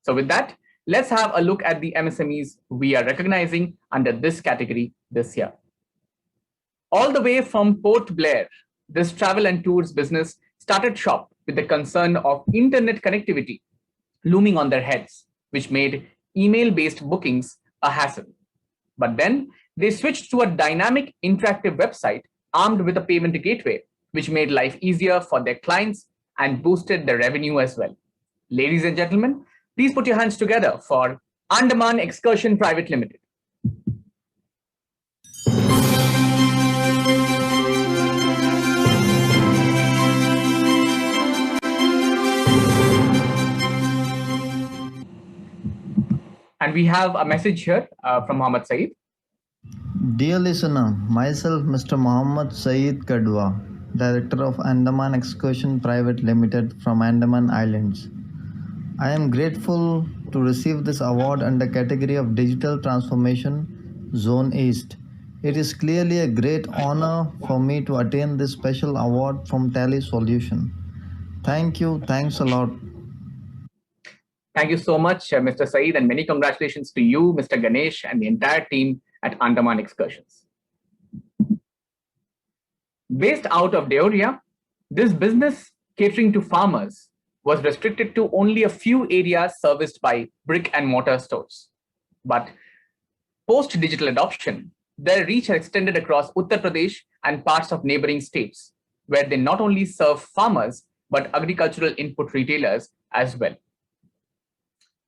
So with that, let's have a look at the MSMEs we are recognizing under this category this year. All the way from Port Blair, this travel and tours business started shop with the concern of internet connectivity looming on their heads, which made email-based bookings a hassle. But then they switched to a dynamic interactive website armed with a payment gateway, which made life easier for their clients and boosted their revenue as well. Ladies and gentlemen, please put your hands together for Andaman Excursion Private Limited. And we have a message here from Mohammed Saeed. Dear listener, myself Mr. Mohammed Saeed Kadwa, Director of Andaman Excursion Private Limited from Andaman Islands. I am grateful to receive this award under category of Digital Transformation Zone East. It is clearly a great honor for me to attain this special award from Tally Solution. Thank you. Thanks a lot. Thank you so much, Mr. Saeed, and many congratulations to you, Mr. Ganesh, and the entire team at Andaman Excursions. Based out of Deoria, this business catering to farmers was restricted to only a few areas serviced by brick and mortar stores. But post-digital adoption, their reach has extended across Uttar Pradesh and parts of neighboring states, where they not only serve farmers, but agricultural input retailers as well.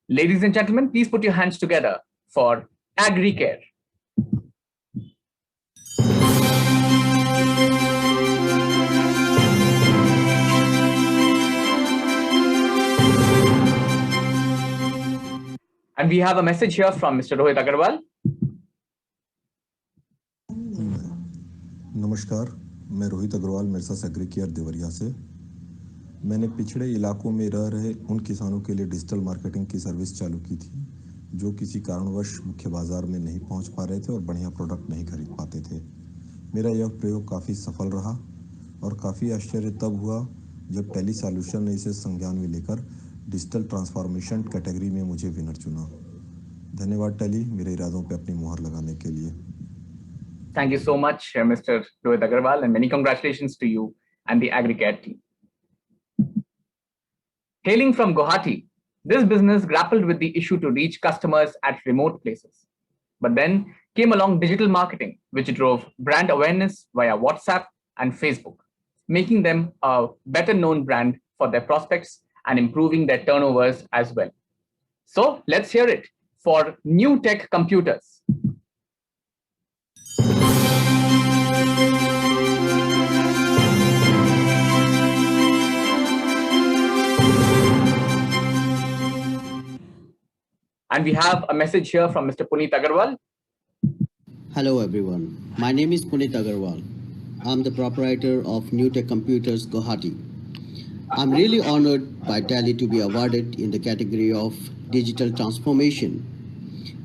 Ladies and gentlemen, please put your hands together for AgriCare. And we have a message here from Mr. Rohit Agarwal. नमस्कार, मैं रोहित अग्रवाल मिर्सा सेग्रीकेयर देवरिया से। मैंने पिछड़े इलाकों में रह रहे उन किसानों के लिए डिजिटल मार्केटिंग की सर्विस चालू की थी जो किसी कारणवश मुख्य बाजार में नहीं पहुंच पा रहे थे और बढ़िया प्रोडक्ट नहीं खरीद पाते थे। मेरा यह प्रयोग काफ़ी सफल रहा और काफ़ी आश्चर्य तब हुआ जब टेली सॉल्यूशन ने इसे संज्ञान में लेकर डिजिटल ट्रांसफॉर्मेशन कैटेगरी में मुझे विनर चुना। धन्यवाद टैली मेरे इरादों पे अपनी मुहर लगाने के लिए। Thank you so much, Mr. Rohit Agarwal, and many congratulations to you and the Aggregate team. Hailing from Guwahati, this business grappled with the issue to reach customers at remote places. But then came along digital marketing, which drove brand awareness via WhatsApp and Facebook, making them a better known brand for their prospects and improving their turnovers as well. So let's hear it for New Tech Computers. And we have a message here from Mr. Puneet Agarwal. Hello everyone, my name is Puneet Agarwal. I'm the proprietor of New Tech Computers Guwahati. I'm really honored by Tally to be awarded in the category of digital transformation.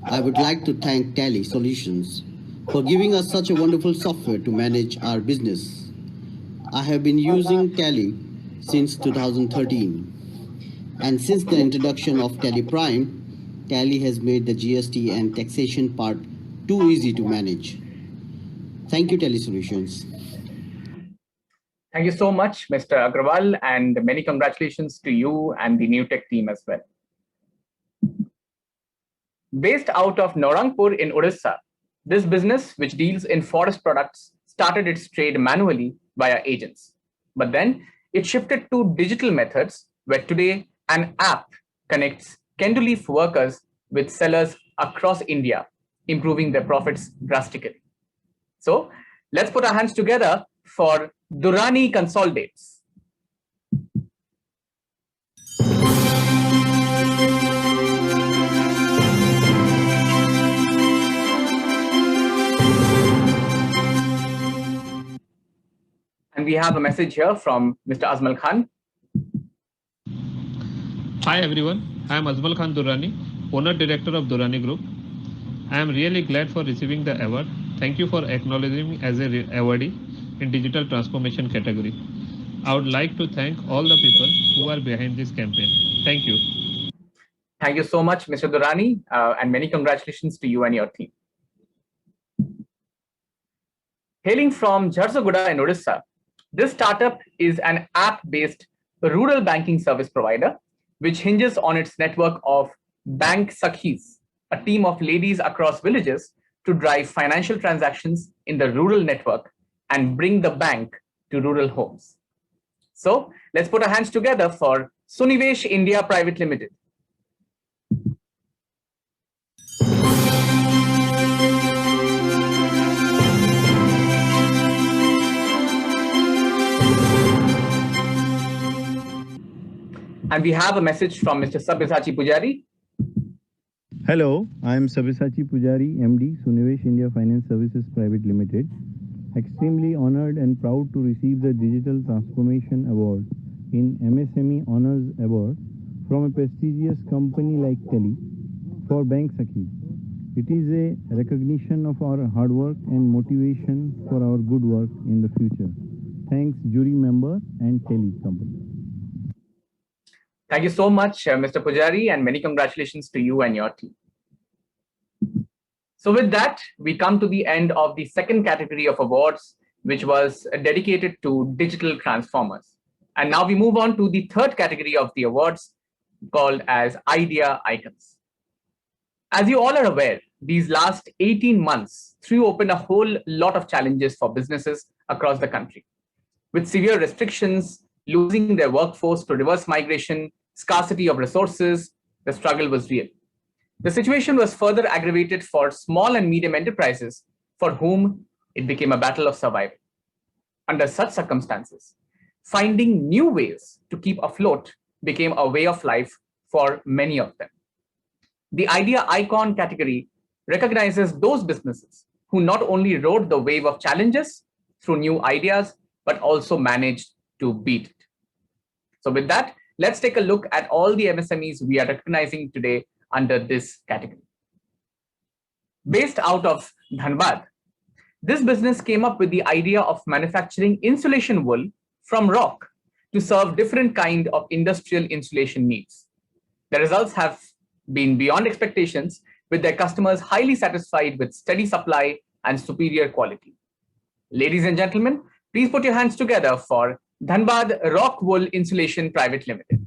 I would like to thank Tally Solutions for giving us such a wonderful software to manage our business. I have been using Tally since 2013, and since the introduction of Tally Prime, Tally has made the GST and taxation part too easy to manage. Thank you, Tally Solutions. Thank you so much, Mr. Agarwal, and many congratulations to you and the New Tech team as well. Based out of Naurangpur in Odisha, this business, which deals in forest products, started its trade manually via agents. But then it shifted to digital methods, where today an app connects Kenduleaf workers with sellers across India, improving their profits drastically. So let's put our hands together for Durrani Consolidates. And we have a message here from Mr. Azmal Khan. Hi everyone, I am Azmal Khan Durrani, owner director of Durrani Group. I am really glad for receiving the award. Thank you for acknowledging me as a awardee in digital transformation category. I would like to thank all the people who are behind this campaign. Thank you. Thank you so much, Mr. Durrani, and many congratulations to you and your team. Hailing from Jharsuguda in Odisha, this startup is an app-based rural banking service provider, which hinges on its network of Bank Sakhis, a team of ladies across villages to drive financial transactions in the rural network and bring the bank to rural homes. So let's put our hands together for Sunivesh India Private Limited. And we have a message from Mr. Sabyasachi Pujari. Hello, I am Sabyasachi Pujari, MD, Sunivesh India Finance Services Private Limited. Extremely honored and proud to receive the Digital Transformation Award in MSME Honors Award from a prestigious company like Tally for Bank Sakhi. It is a recognition of our hard work and motivation for our good work in the future. Thanks, jury member and Tally company. Thank you so much, Mr. Pujari, and many congratulations to you and your team. So with that, we come to the end of the second category of awards, which was dedicated to digital transformers. And now we move on to the third category of the awards, called as Idea Icons. As you all are aware, these last 18 months threw open a whole lot of challenges for businesses across the country. With severe restrictions, losing their workforce to reverse migration, scarcity of resources, the struggle was real. The situation was further aggravated for small and medium enterprises, for whom it became a battle of survival. Under such circumstances, finding new ways to keep afloat became a way of life for many of them. The Idea Icon category recognizes those businesses who not only rode the wave of challenges through new ideas, but also managed to beat it. So with that, let's take a look at all the MSMEs we are recognizing today under this category. Based out of Dhanbad, this business came up with the idea of manufacturing insulation wool from rock to serve different kind of industrial insulation needs, The results have been beyond expectations, with their customers highly satisfied with steady supply and superior quality. Ladies and gentlemen, please put your hands together for Dhanbad Rock Wool Insulation Private Limited.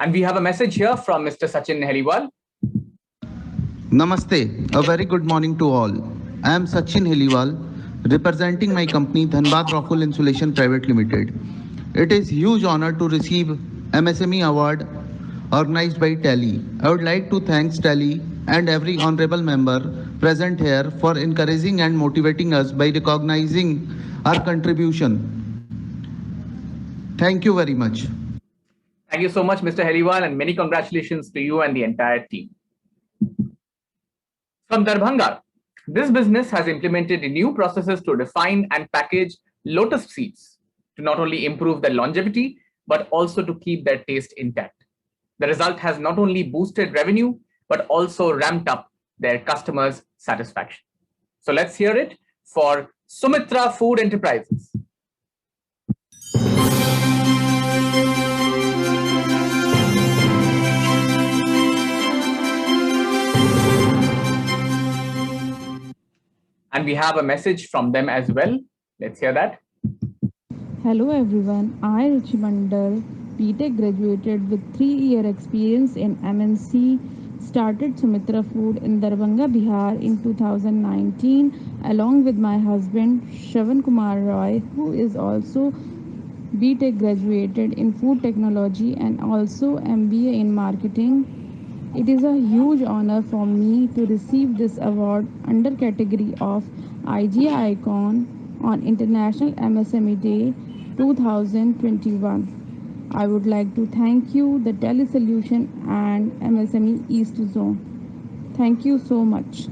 And we have a message here from Mr. Sachin Heliwal. Namaste, a very good morning to all. I am Sachin Heliwal, representing my company Dhanbad Rock Wool Insulation Private Limited. It is huge honor to receive MSME award organized by Tally. I would like to thank Tally and every honorable member present here for encouraging and motivating us by recognizing our contribution. Thank you very much. Thank you so much, Mr. Heliwal, and many congratulations to you and the entire team. From Darbhanga, this business has implemented new processes to refine and package lotus seeds to not only improve their longevity, but also to keep their taste intact. The result has not only boosted revenue, but also ramped up their customers' satisfaction. So let's hear it for Sumitra Food Enterprises. And we have a message from them as well. Let's hear that. Hello everyone, I Ruchi Mandal, BTech graduated with 3-year experience in MNC, started Sumitra Food in Darbhanga, Bihar in 2019 along with my husband Shravan Kumar Roy, who is also BTech graduated in food technology and also MBA in marketing. It is a huge honor for me to receive this award under category of IGI Icon on International MSME Day 2021. I would like to thank you, the Tally Solution and MSME East Zone. Thank you so much.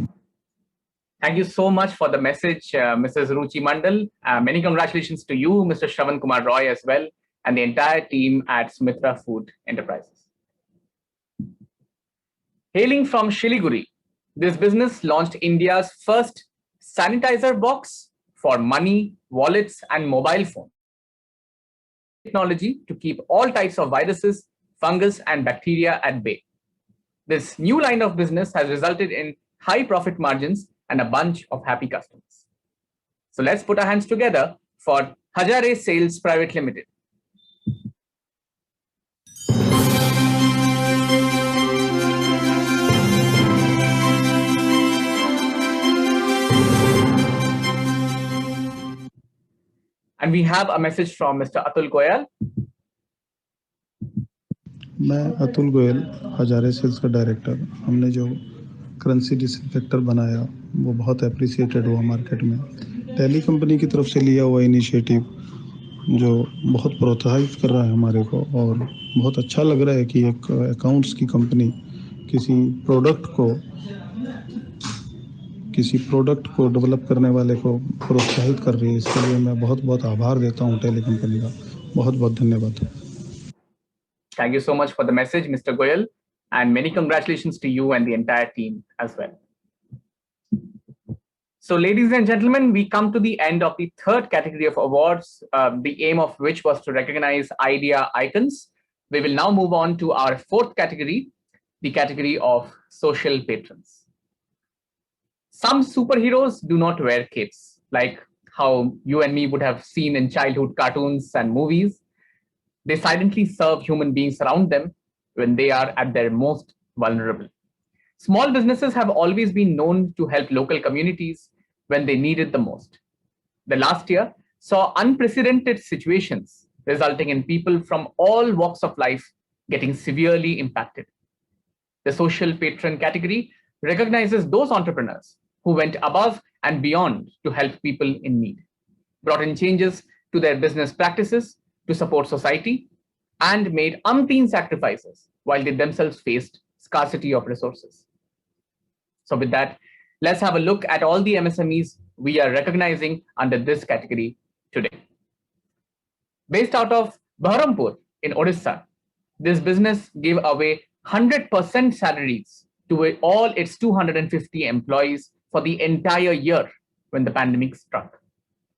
Thank you so much for the message, Mrs. Ruchi Mandal. Many congratulations to you, Mr. Shravan Kumar Roy as well, and the entire team at Sumitra Food Enterprises. Hailing from Shiliguri, this business launched India's first sanitizer box for money, wallets, and mobile phones. Technology to keep all types of viruses, fungus, and bacteria at bay. This new line of business has resulted in high profit margins and a bunch of happy customers. So let's put our hands together for Hajare Sales Private Limited. And we have a message from Mr. Atul Goyal. मैं Atul Goyal, Hazare sales का director. हमने जो currency डिसइंफेक्टर बनाया वो बहुत appreciated हुआ market में। Tally company की तरफ से लिया हुआ इनिशिएटिव जो बहुत प्रोत्साहित कर रहा है हमारे को, और बहुत अच्छा लग रहा है कि एक अकाउंट्स की कंपनी किसी प्रोडक्ट को डेवलप करने वाले को प्रोत्साहित कर रही है। इसके लिए मैं बहुत बहुत आभार देता हूँ टैली कंपनी का। बहुत बहुत धन्यवाद। Thank you so much for the message, Mr. Goyal, and many congratulations to you and the entire team as well. So, ladies and gentlemen, we come to the end of the third category of awards, the aim of which was to recognize idea icons. We will now move on to our fourth category, the category of social patrons. Some superheroes do not wear capes, like how you and me would have seen in childhood cartoons and movies. They silently serve human beings around them when they are at their most vulnerable. Small businesses have always been known to help local communities when they need it the most. The last year saw unprecedented situations resulting in people from all walks of life getting severely impacted. The social patron category recognizes those entrepreneurs who went above and beyond to help people in need, brought in changes to their business practices to support society, and made umpteen sacrifices while they themselves faced scarcity of resources. So with that, let's have a look at all the MSMEs we are recognizing under this category today. Based out of Baharampur in Odisha, this business gave away 100% salaries to all its 250 employees for the entire year when the pandemic struck.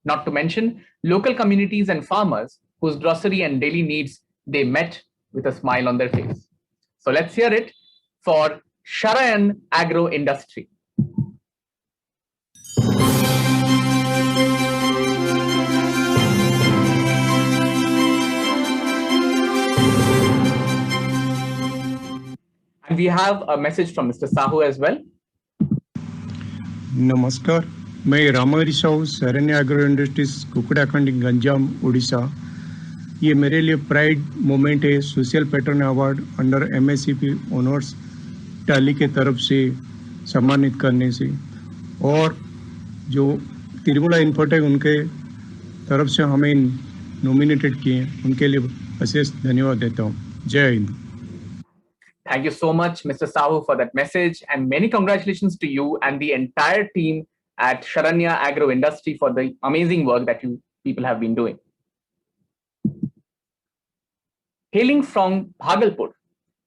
Not to mention local communities and farmers whose grocery and daily needs they met with a smile on their face. So let's hear it for Sharayan Agro Industry. And we have a message from Mr. Sahu as well. नमस्कार, मैं Ramhari Sahu Sharanya agro industries कुकड़ाखंडी Ganjam Orissa. ये मेरे लिए pride moment है। Social pattern award under MSCP honours tally के तरफ से सम्मानित करने से, और जो तिरुमला इन्फोटेक उनके तरफ से हमें नॉमिनेटेड किए हैं, उनके लिए विशेष धन्यवाद देता हूँ। जय Hind. Thank you so much, Mr. Sahu, for that message, and many congratulations to you and the entire team at Sharanya Agro Industry for the amazing work that you people have been doing. Hailing from Bhagalpur,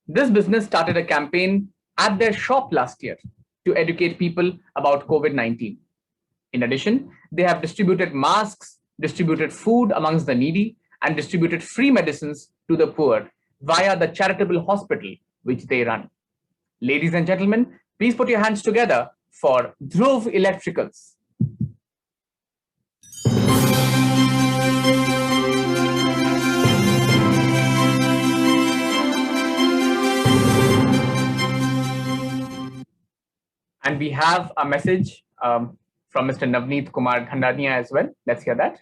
this business started a campaign at their shop last year to educate people about COVID-19. In addition, they have distributed masks, distributed food amongst the needy, and distributed free medicines to the poor via the charitable hospital which they run. Ladies and gentlemen, please put your hands together for Dhruv Electricals. And we have a message from Mr. Navneet Kumar Dhandania as well. Let's hear that.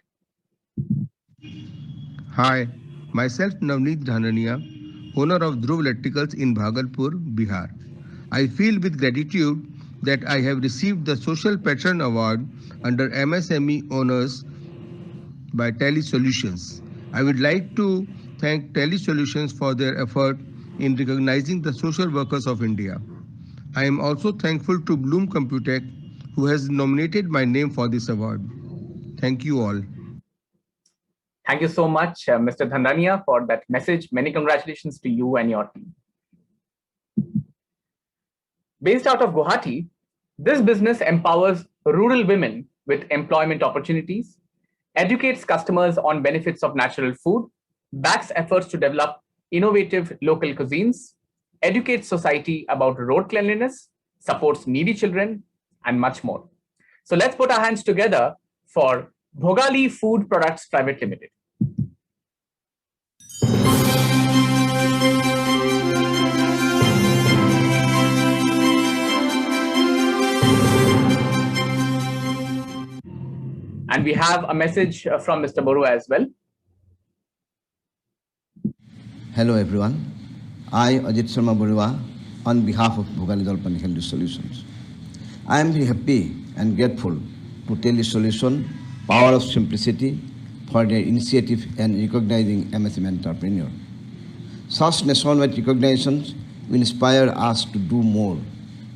Hi, myself Navneet Dhandania, owner of Dhruv Electricals in Bhagalpur, Bihar. I feel with gratitude that I have received the Social Patron Award under MSME Honors by Tele Solutions. I would like to thank Tele Solutions for their effort in recognizing the social workers of India. I am also thankful to Bloom Computech, who has nominated my name for this award. Thank you all. Thank you so much, Mr. Dhandania, for that message. Many congratulations to you and your team. Based out of Guwahati, this business empowers rural women with employment opportunities, educates customers on benefits of natural food, backs efforts to develop innovative local cuisines, educates society about road cleanliness, supports needy children, and much more. So let's put our hands together for Bhogali Food Products Private Limited. And we have a message from Mr. Borua as well. Hello everyone. I, Ajit Sharma Borua, on behalf of Bhogali Dalpani Healthy Solutions. I am very happy and grateful to Tele Solution, Power of Simplicity, for their initiative and recognizing MSME entrepreneur. Such nationwide recognitions will inspire us to do more.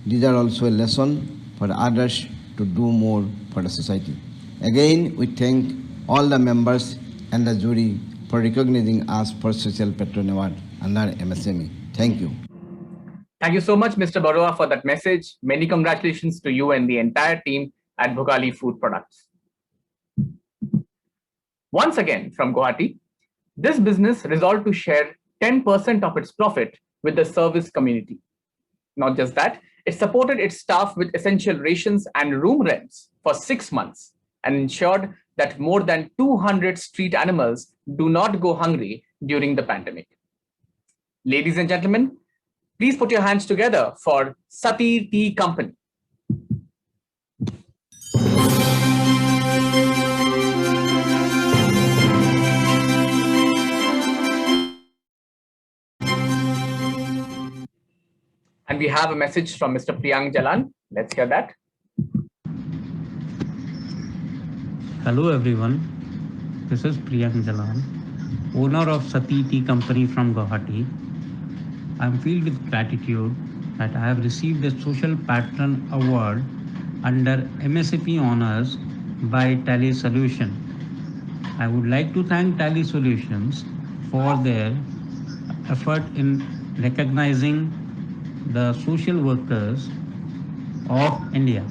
These are also a lesson for others to do more for the society. Again, we thank all the members and the jury for recognizing us for Social Patron Award under MSME. Thank you. Thank you so much, Mr. Borua, for that message. Many congratulations to you and the entire team at Bhogali Food Products. Once again, from Guwahati, this business resolved to share 10% of its profit with the service community. Not just that, it supported its staff with essential rations and room rents for 6 months and ensured that more than 200 street animals do not go hungry during the pandemic. Ladies and gentlemen, please put your hands together for Sati Tea Company. And we have a message from Mr. Priyank Jalan. Let's hear that. Hello everyone, this is Priyank Jalan, owner of Sati Tea Company from Guwahati. I am filled with gratitude that I have received the Social Patron Award under MSCP Honors by Tele Solution. I would like to thank Tele Solutions for their effort in recognizing the social workers of India.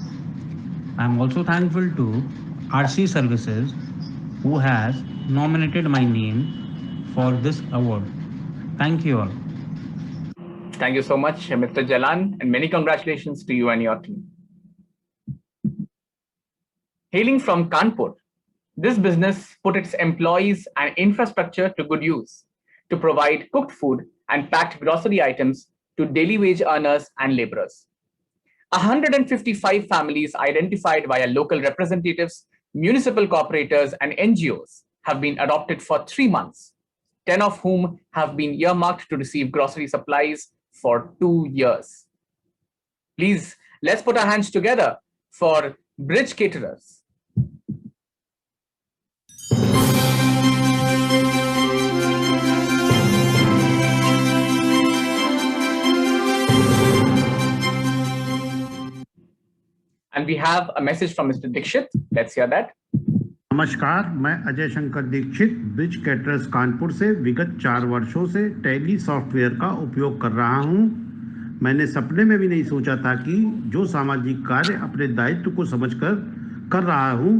I am also thankful to RC Services who has nominated my name for this award. Thank you all. Thank you so much, Mr. Jalan, and many congratulations to you and your team. Hailing from Kanpur, this business put its employees and infrastructure to good use to provide cooked food and packed grocery items to daily wage earners and laborers. 155 families identified via local representatives, municipal corporators, and NGOs have been adopted for 3 months, 10 of whom have been earmarked to receive grocery supplies for 2 years. Please, let's put our hands together for Bridge Caterers. And we have a message from Mr. Dixit. Let's hear that. नमस्कार, मैं Ajay Shankar Dixit bridge caterers Kanpur से विगत 4 वर्षों से tally software का उपयोग कर रहा हूं। मैंने सपने में भी नहीं सोचा था कि जो सामाजिक कार्य अपने दायित्व को समझकर कर रहा हूं,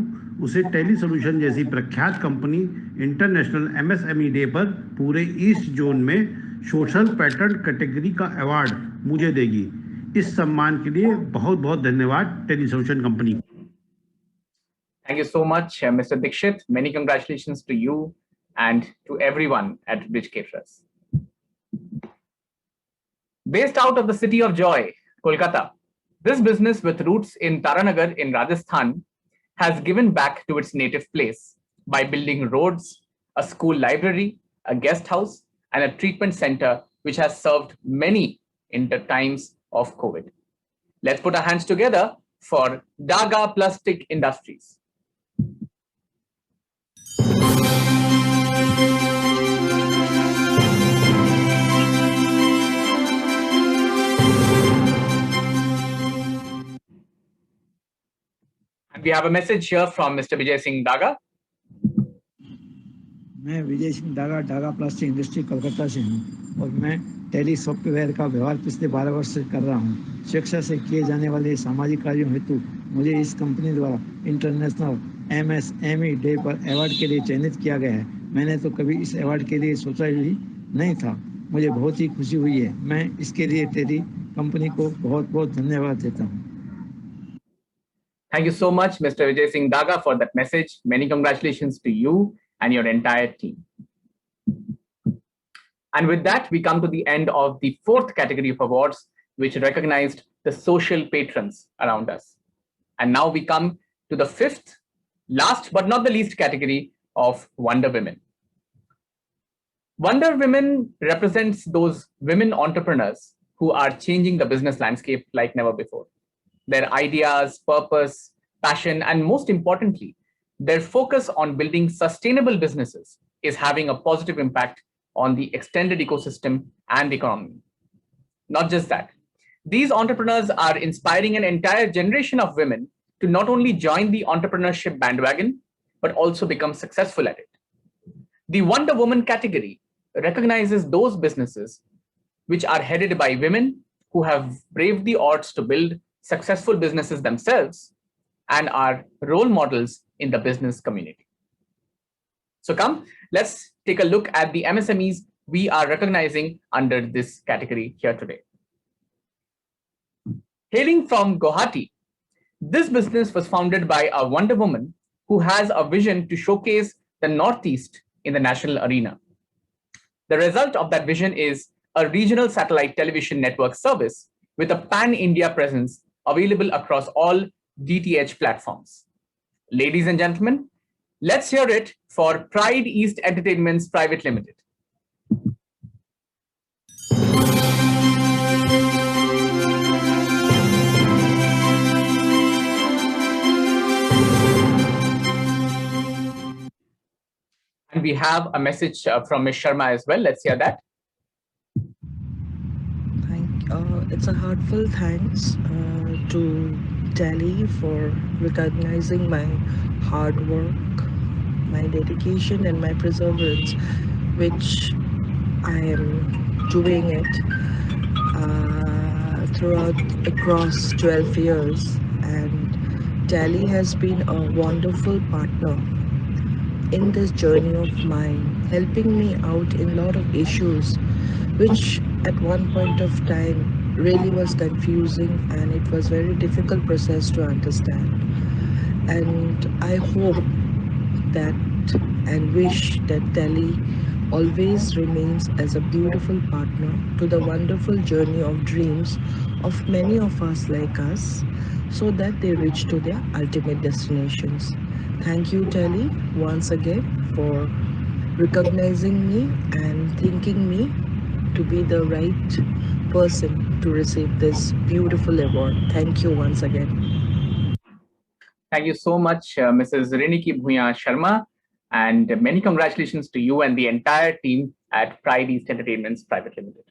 उसे टैली सॉल्यूशन जैसी प्रख्यात कंपनी इंटरनेशनल MSME डे पर पूरे ईस्ट जोन में सोशल पैटर्न कैटेगरी का अवार्ड मुझे देगी। इस सम्मान के लिए बहुत बहुत धन्यवाद टैली सॉल्यूशन कंपनी को। Thank you so much, Mr. Dixit. Many congratulations to you and to everyone at Bridge Caterers. Based out of the city of joy, Kolkata, this business with roots in Taranagar in Rajasthan has given back to its native place by building roads, a school library, a guest house, and a treatment center which has served many in the times of COVID. Let's put our hands together for Daga Plastic Industries. And we have a message here from Mr. Vijay Singh Daga. मैं विजय सिंह दागा Daga plastic industry Kolkata से हूँ और मैं tally software का व्यवहार पिछले 12 वर्ष से कर रहा हूँ। शिक्षा से किए जाने वाले सामाजिक कार्यों हेतु मुझे इस कंपनी द्वारा इंटरनेशनल MSME डे पर अवार्ड के लिए चयनित किया गया है। मैंने तो कभी इस अवार्ड के लिए सोचा ही नहीं था। मुझे बहुत ही खुशी हुई है। मैं इसके लिए टैली कंपनी को बहुत बहुत धन्यवाद देता हूँ। Thank you so much, Mr. Vijay Singh Daga, for that message. Many congratulations to you and your entire team. And with that, we come to the end of the 4th category of awards, which recognized the social patrons around us. And now we come to the 5th, last but not the least category of Wonder Women. Wonder Women represents those women entrepreneurs who are changing the business landscape like never before. Their ideas, purpose, passion, and most importantly, their focus on building sustainable businesses is having a positive impact on the extended ecosystem and economy. Not just that, these entrepreneurs are inspiring an entire generation of women to not only join the entrepreneurship bandwagon, but also become successful at it. The Wonder Woman category recognizes those businesses which are headed by women who have braved the odds to build successful businesses themselves and are role models in the business community. So come, let's take a look at the MSMEs we are recognizing under this category here today. Hailing from Guwahati, this business was founded by a Wonder Woman who has a vision to showcase the Northeast in the national arena. The result of that vision is a regional satellite television network service with a pan-India presence available across all DTH platforms. Ladies and gentlemen, let's hear it for Pride East Entertainments Private Limited. And we have a message from Ms. Sharma as well. Let's hear that. It's a heartfelt thanks to Tally for recognizing my hard work, my dedication, and my perseverance, which I am doing it across 12 years, and Tally has been a wonderful partner in this journey of mine, helping me out in a lot of issues, which at one point of time really was confusing, and it was very difficult process to understand. And I hope that and wish that Tally always remains as a beautiful partner to the wonderful journey of dreams of many of us like us, so that they reach to their ultimate destinations. Thank you, Tally, once again for recognizing me and thinking me to be the right person to receive this beautiful award. Thank you once again. Thank you so much, Mrs. Riniki Bhuya Sharma, and many congratulations to you and the entire team at Pride East Entertainments Private Limited.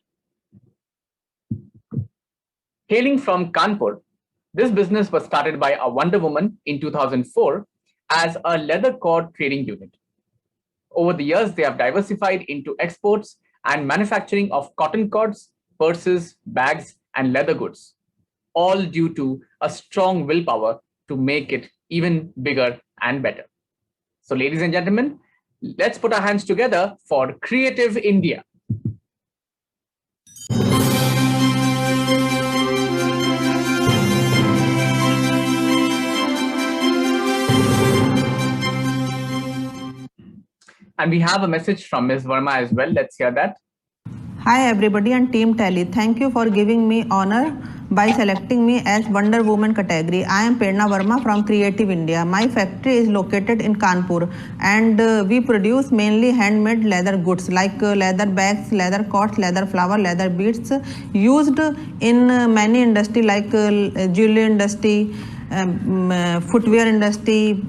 Hailing from Kanpur, this business was started by a Wonder Woman in 2004 as a leather cord trading unit. Over the years, they have diversified into exports and manufacturing of cotton cords, purses, bags, and leather goods, all due to a strong willpower to make it even bigger and better. So, ladies and gentlemen, let's put our hands together for Creative India. And we have a message from Ms. Verma as well. Let's hear that. Hi everybody and Team Tally. Thank you for giving me honor by selecting me as Wonder Woman category. I am Prerna Verma from Creative India. My factory is located in Kanpur, and we produce mainly handmade leather goods like leather bags, leather cords, leather flower, leather beads used in many industry like jewelry industry, footwear industry,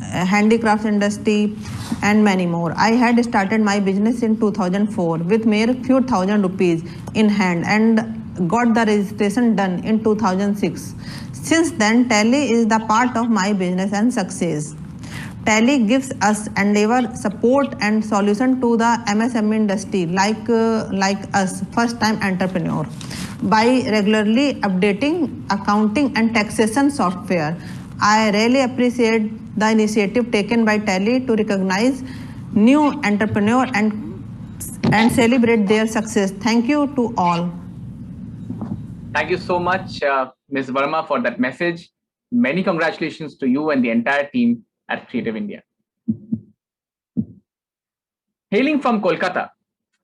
handicrafts industry, and many more. I had started my business in 2004 with mere few thousand rupees in hand and got the registration done in 2006. Since then, Tally is the part of my business and success. Tally gives us endeavor, support and solution to the MSME industry like us, first time entrepreneur, by regularly updating accounting and taxation software. I really appreciate the initiative taken by Tally to recognize new entrepreneur and celebrate their success. Thank you to all. Thank you so much, Ms. Verma, for that message. Many congratulations to you and the entire team at Creative India. Hailing from Kolkata,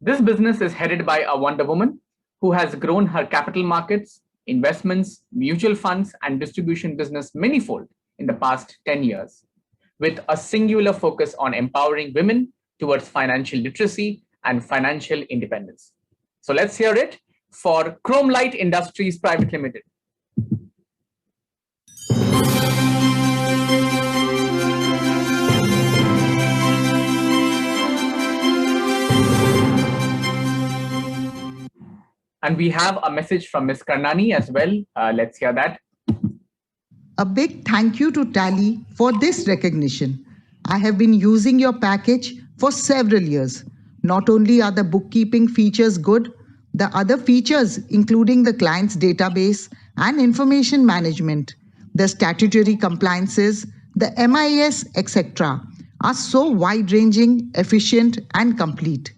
this business is headed by a Wonder Woman who has grown her capital markets, investments, mutual funds, and distribution business manyfold in the past 10 years, with a singular focus on empowering women towards financial literacy and financial independence. So let's hear it for Chromelight Industries Private Limited. And we have a message from Ms. Karnani as well. Let's hear that. A big thank you to Tally for this recognition. I have been using your package for several years. Not only are the bookkeeping features good, the other features including the client's database and information management, the statutory compliances, the MIS, etc. are so wide-ranging, efficient and complete.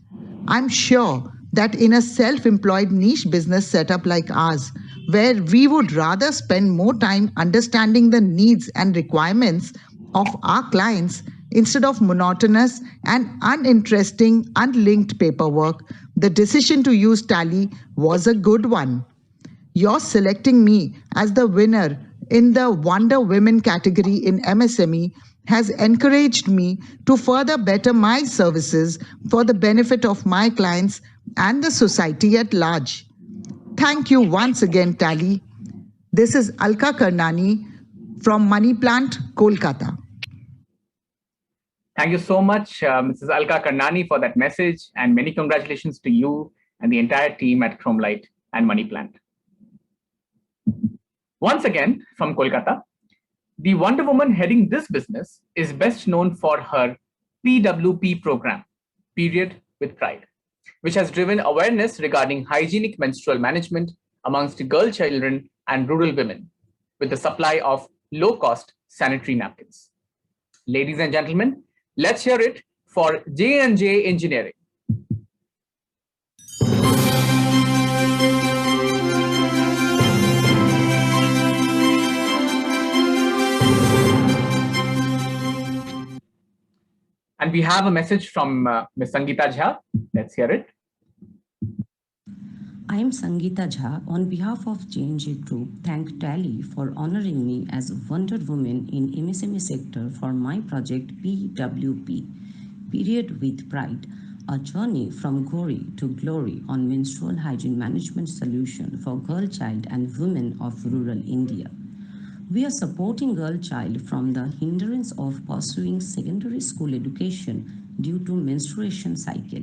I'm sure that in a self-employed niche business setup like ours, where we would rather spend more time understanding the needs and requirements of our clients instead of monotonous and uninteresting, unlinked paperwork, the decision to use Tally was a good one. Your selecting me as the winner in the Wonder Women category in MSME has encouraged me to further better my services for the benefit of my clients and the society at large. Thank you once again, Tally. This is Alka Karnani from Money Plant, Kolkata. Thank you so much, Mrs. Alka Karnani, for that message, and many congratulations to you and the entire team at Chromelight and Money Plant. Once again, from Kolkata, the Wonder Woman heading this business is best known for her PWP program, Period with Pride, which has driven awareness regarding hygienic menstrual management amongst girl children and rural women with the supply of low-cost sanitary napkins. Ladies and gentlemen, let's hear it for J&J Engineering. And we have a message from Ms. Sangeeta Jha. Let's hear it. I am Sangeeta Jha. On behalf of J&J Group, thank Tally for honoring me as Wonder Woman in MSME sector for my project PWP, Period with Pride, a journey from glory to glory on menstrual hygiene management solution for girl child and women of rural India. We are supporting girl child from the hindrance of pursuing secondary school education due to menstruation cycle.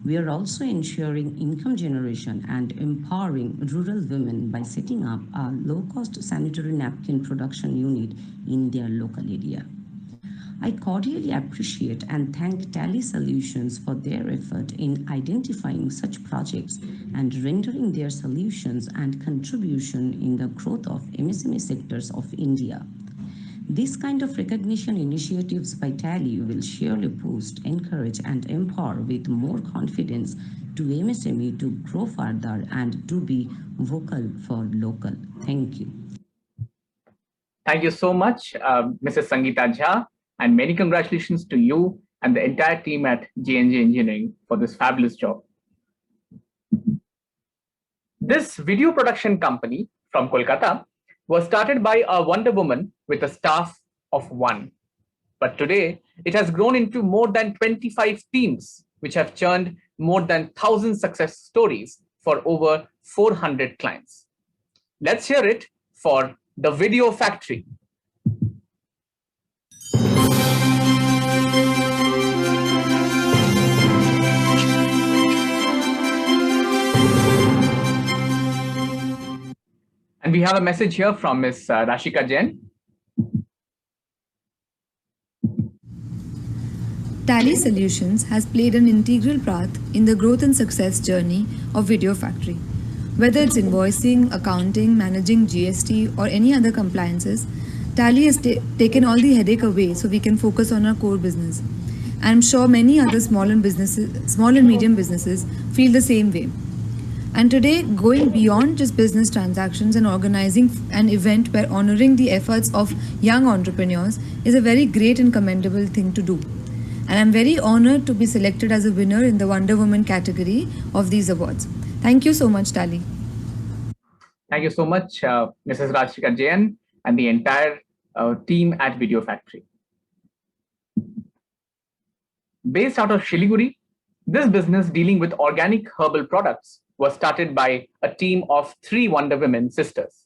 We are also ensuring income generation and empowering rural women by setting up a low-cost sanitary napkin production unit in their local area. I cordially appreciate and thank Tally Solutions for their effort in identifying such projects and rendering their solutions and contribution in the growth of MSME sectors of India. This kind of recognition initiatives by Tally will surely boost, encourage, and empower with more confidence to MSME to grow further and to be vocal for local. Thank you. Thank you so much, Mrs. Sangeeta Jha, and many congratulations to you and the entire team at J&J Engineering for this fabulous job. This video production company from Kolkata was started by a Wonder Woman with a staff of 1. But today, it has grown into more than 25 teams, which have churned more than 1,000 success stories for over 400 clients. Let's hear it for the Video Factory. And we have a message here from Ms. Rashika Jain. Tally Solutions has played an integral part in the growth and success journey of Video Factory. Whether it's invoicing, accounting, managing GST, or any other compliances, Tally has taken all the headache away so we can focus on our core business. I'm sure many other small and medium businesses feel the same way. And today, going beyond just business transactions and organizing an event where honoring the efforts of young entrepreneurs is a very great and commendable thing to do. And I'm very honored to be selected as a winner in the Wonder Woman category of these awards. Thank you so much, Tally. Thank you so much, Mrs. Rashika Jain and the entire team at Video Factory. Based out of Shiliguri, this business dealing with organic herbal products was started by a team of 3 Wonder Women sisters.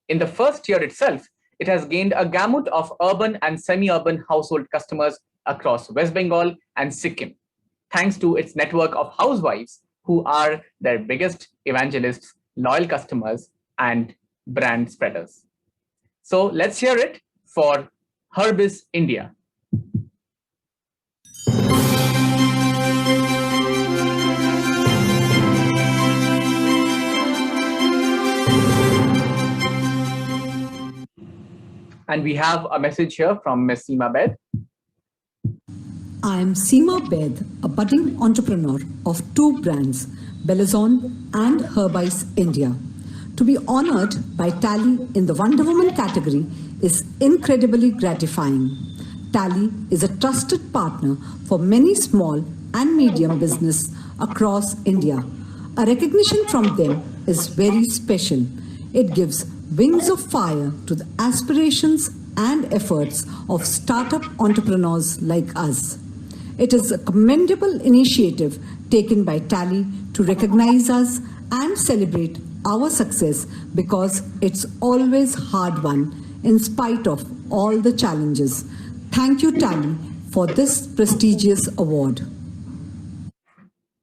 In the first year itself, it has gained a gamut of urban and semi-urban household customers across West Bengal and Sikkim, thanks to its network of housewives who are their biggest evangelists, loyal customers, and brand spreaders. So let's hear it for Herbis India. And we have a message here from Ms. Seema Bed. I am Seema Bed, a budding entrepreneur of 2 brands, Belazon and Herbis India. To be honored by Tally in the Wonder Woman category is incredibly gratifying. Tally is a trusted partner for many small and medium business across India. A recognition from them is very special. It gives wings of fire to the aspirations and efforts of startup entrepreneurs like us. It is a commendable initiative taken by Tally to recognize us and celebrate our success because it's always hard won in spite of all the challenges. Thank you, Tally, for this prestigious award.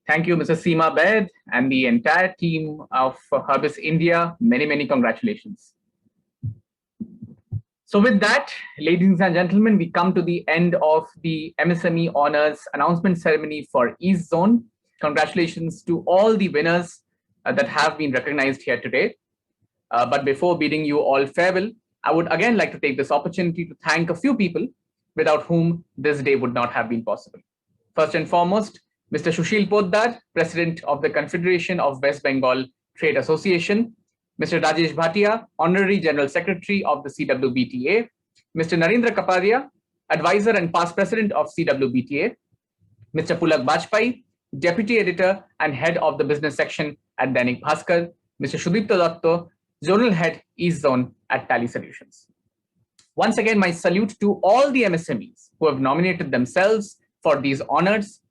Thank you, Mrs. Seema Bed and the entire team of Herbis India. Many, many congratulations. So with that, ladies and gentlemen, we come to the end of the MSME Honors announcement ceremony for East Zone. Congratulations to all the winners that have been recognized here today. But before bidding you all farewell, I would again like to take this opportunity to thank a few people without whom this day would not have been possible. First and foremost, Mr. Sushil Poddar, President of the Confederation of West Bengal Trade Association, Mr. Rajesh Bhatia, Honorary General Secretary of the CWBTA, Mr. Narendra Kapadia, Advisor and past President of CWBTA, Mr. Pulak Bajpai, Deputy Editor and Head of the Business Section at Dainik Bhaskar, Mr. Sudipta Datta, Zonal Head East Zone at Tally Solutions. Once again, my salute to all the MSMEs who have nominated themselves for these honors.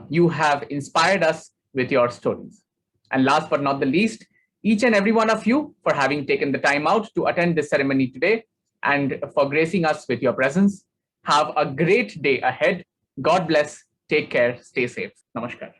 You have inspired us with your stories. And last but not the least, each and every one of you for having taken the time out to attend this ceremony today and for gracing us with your presence. Have a great day ahead. God bless. Take care. Stay safe. Namaskar.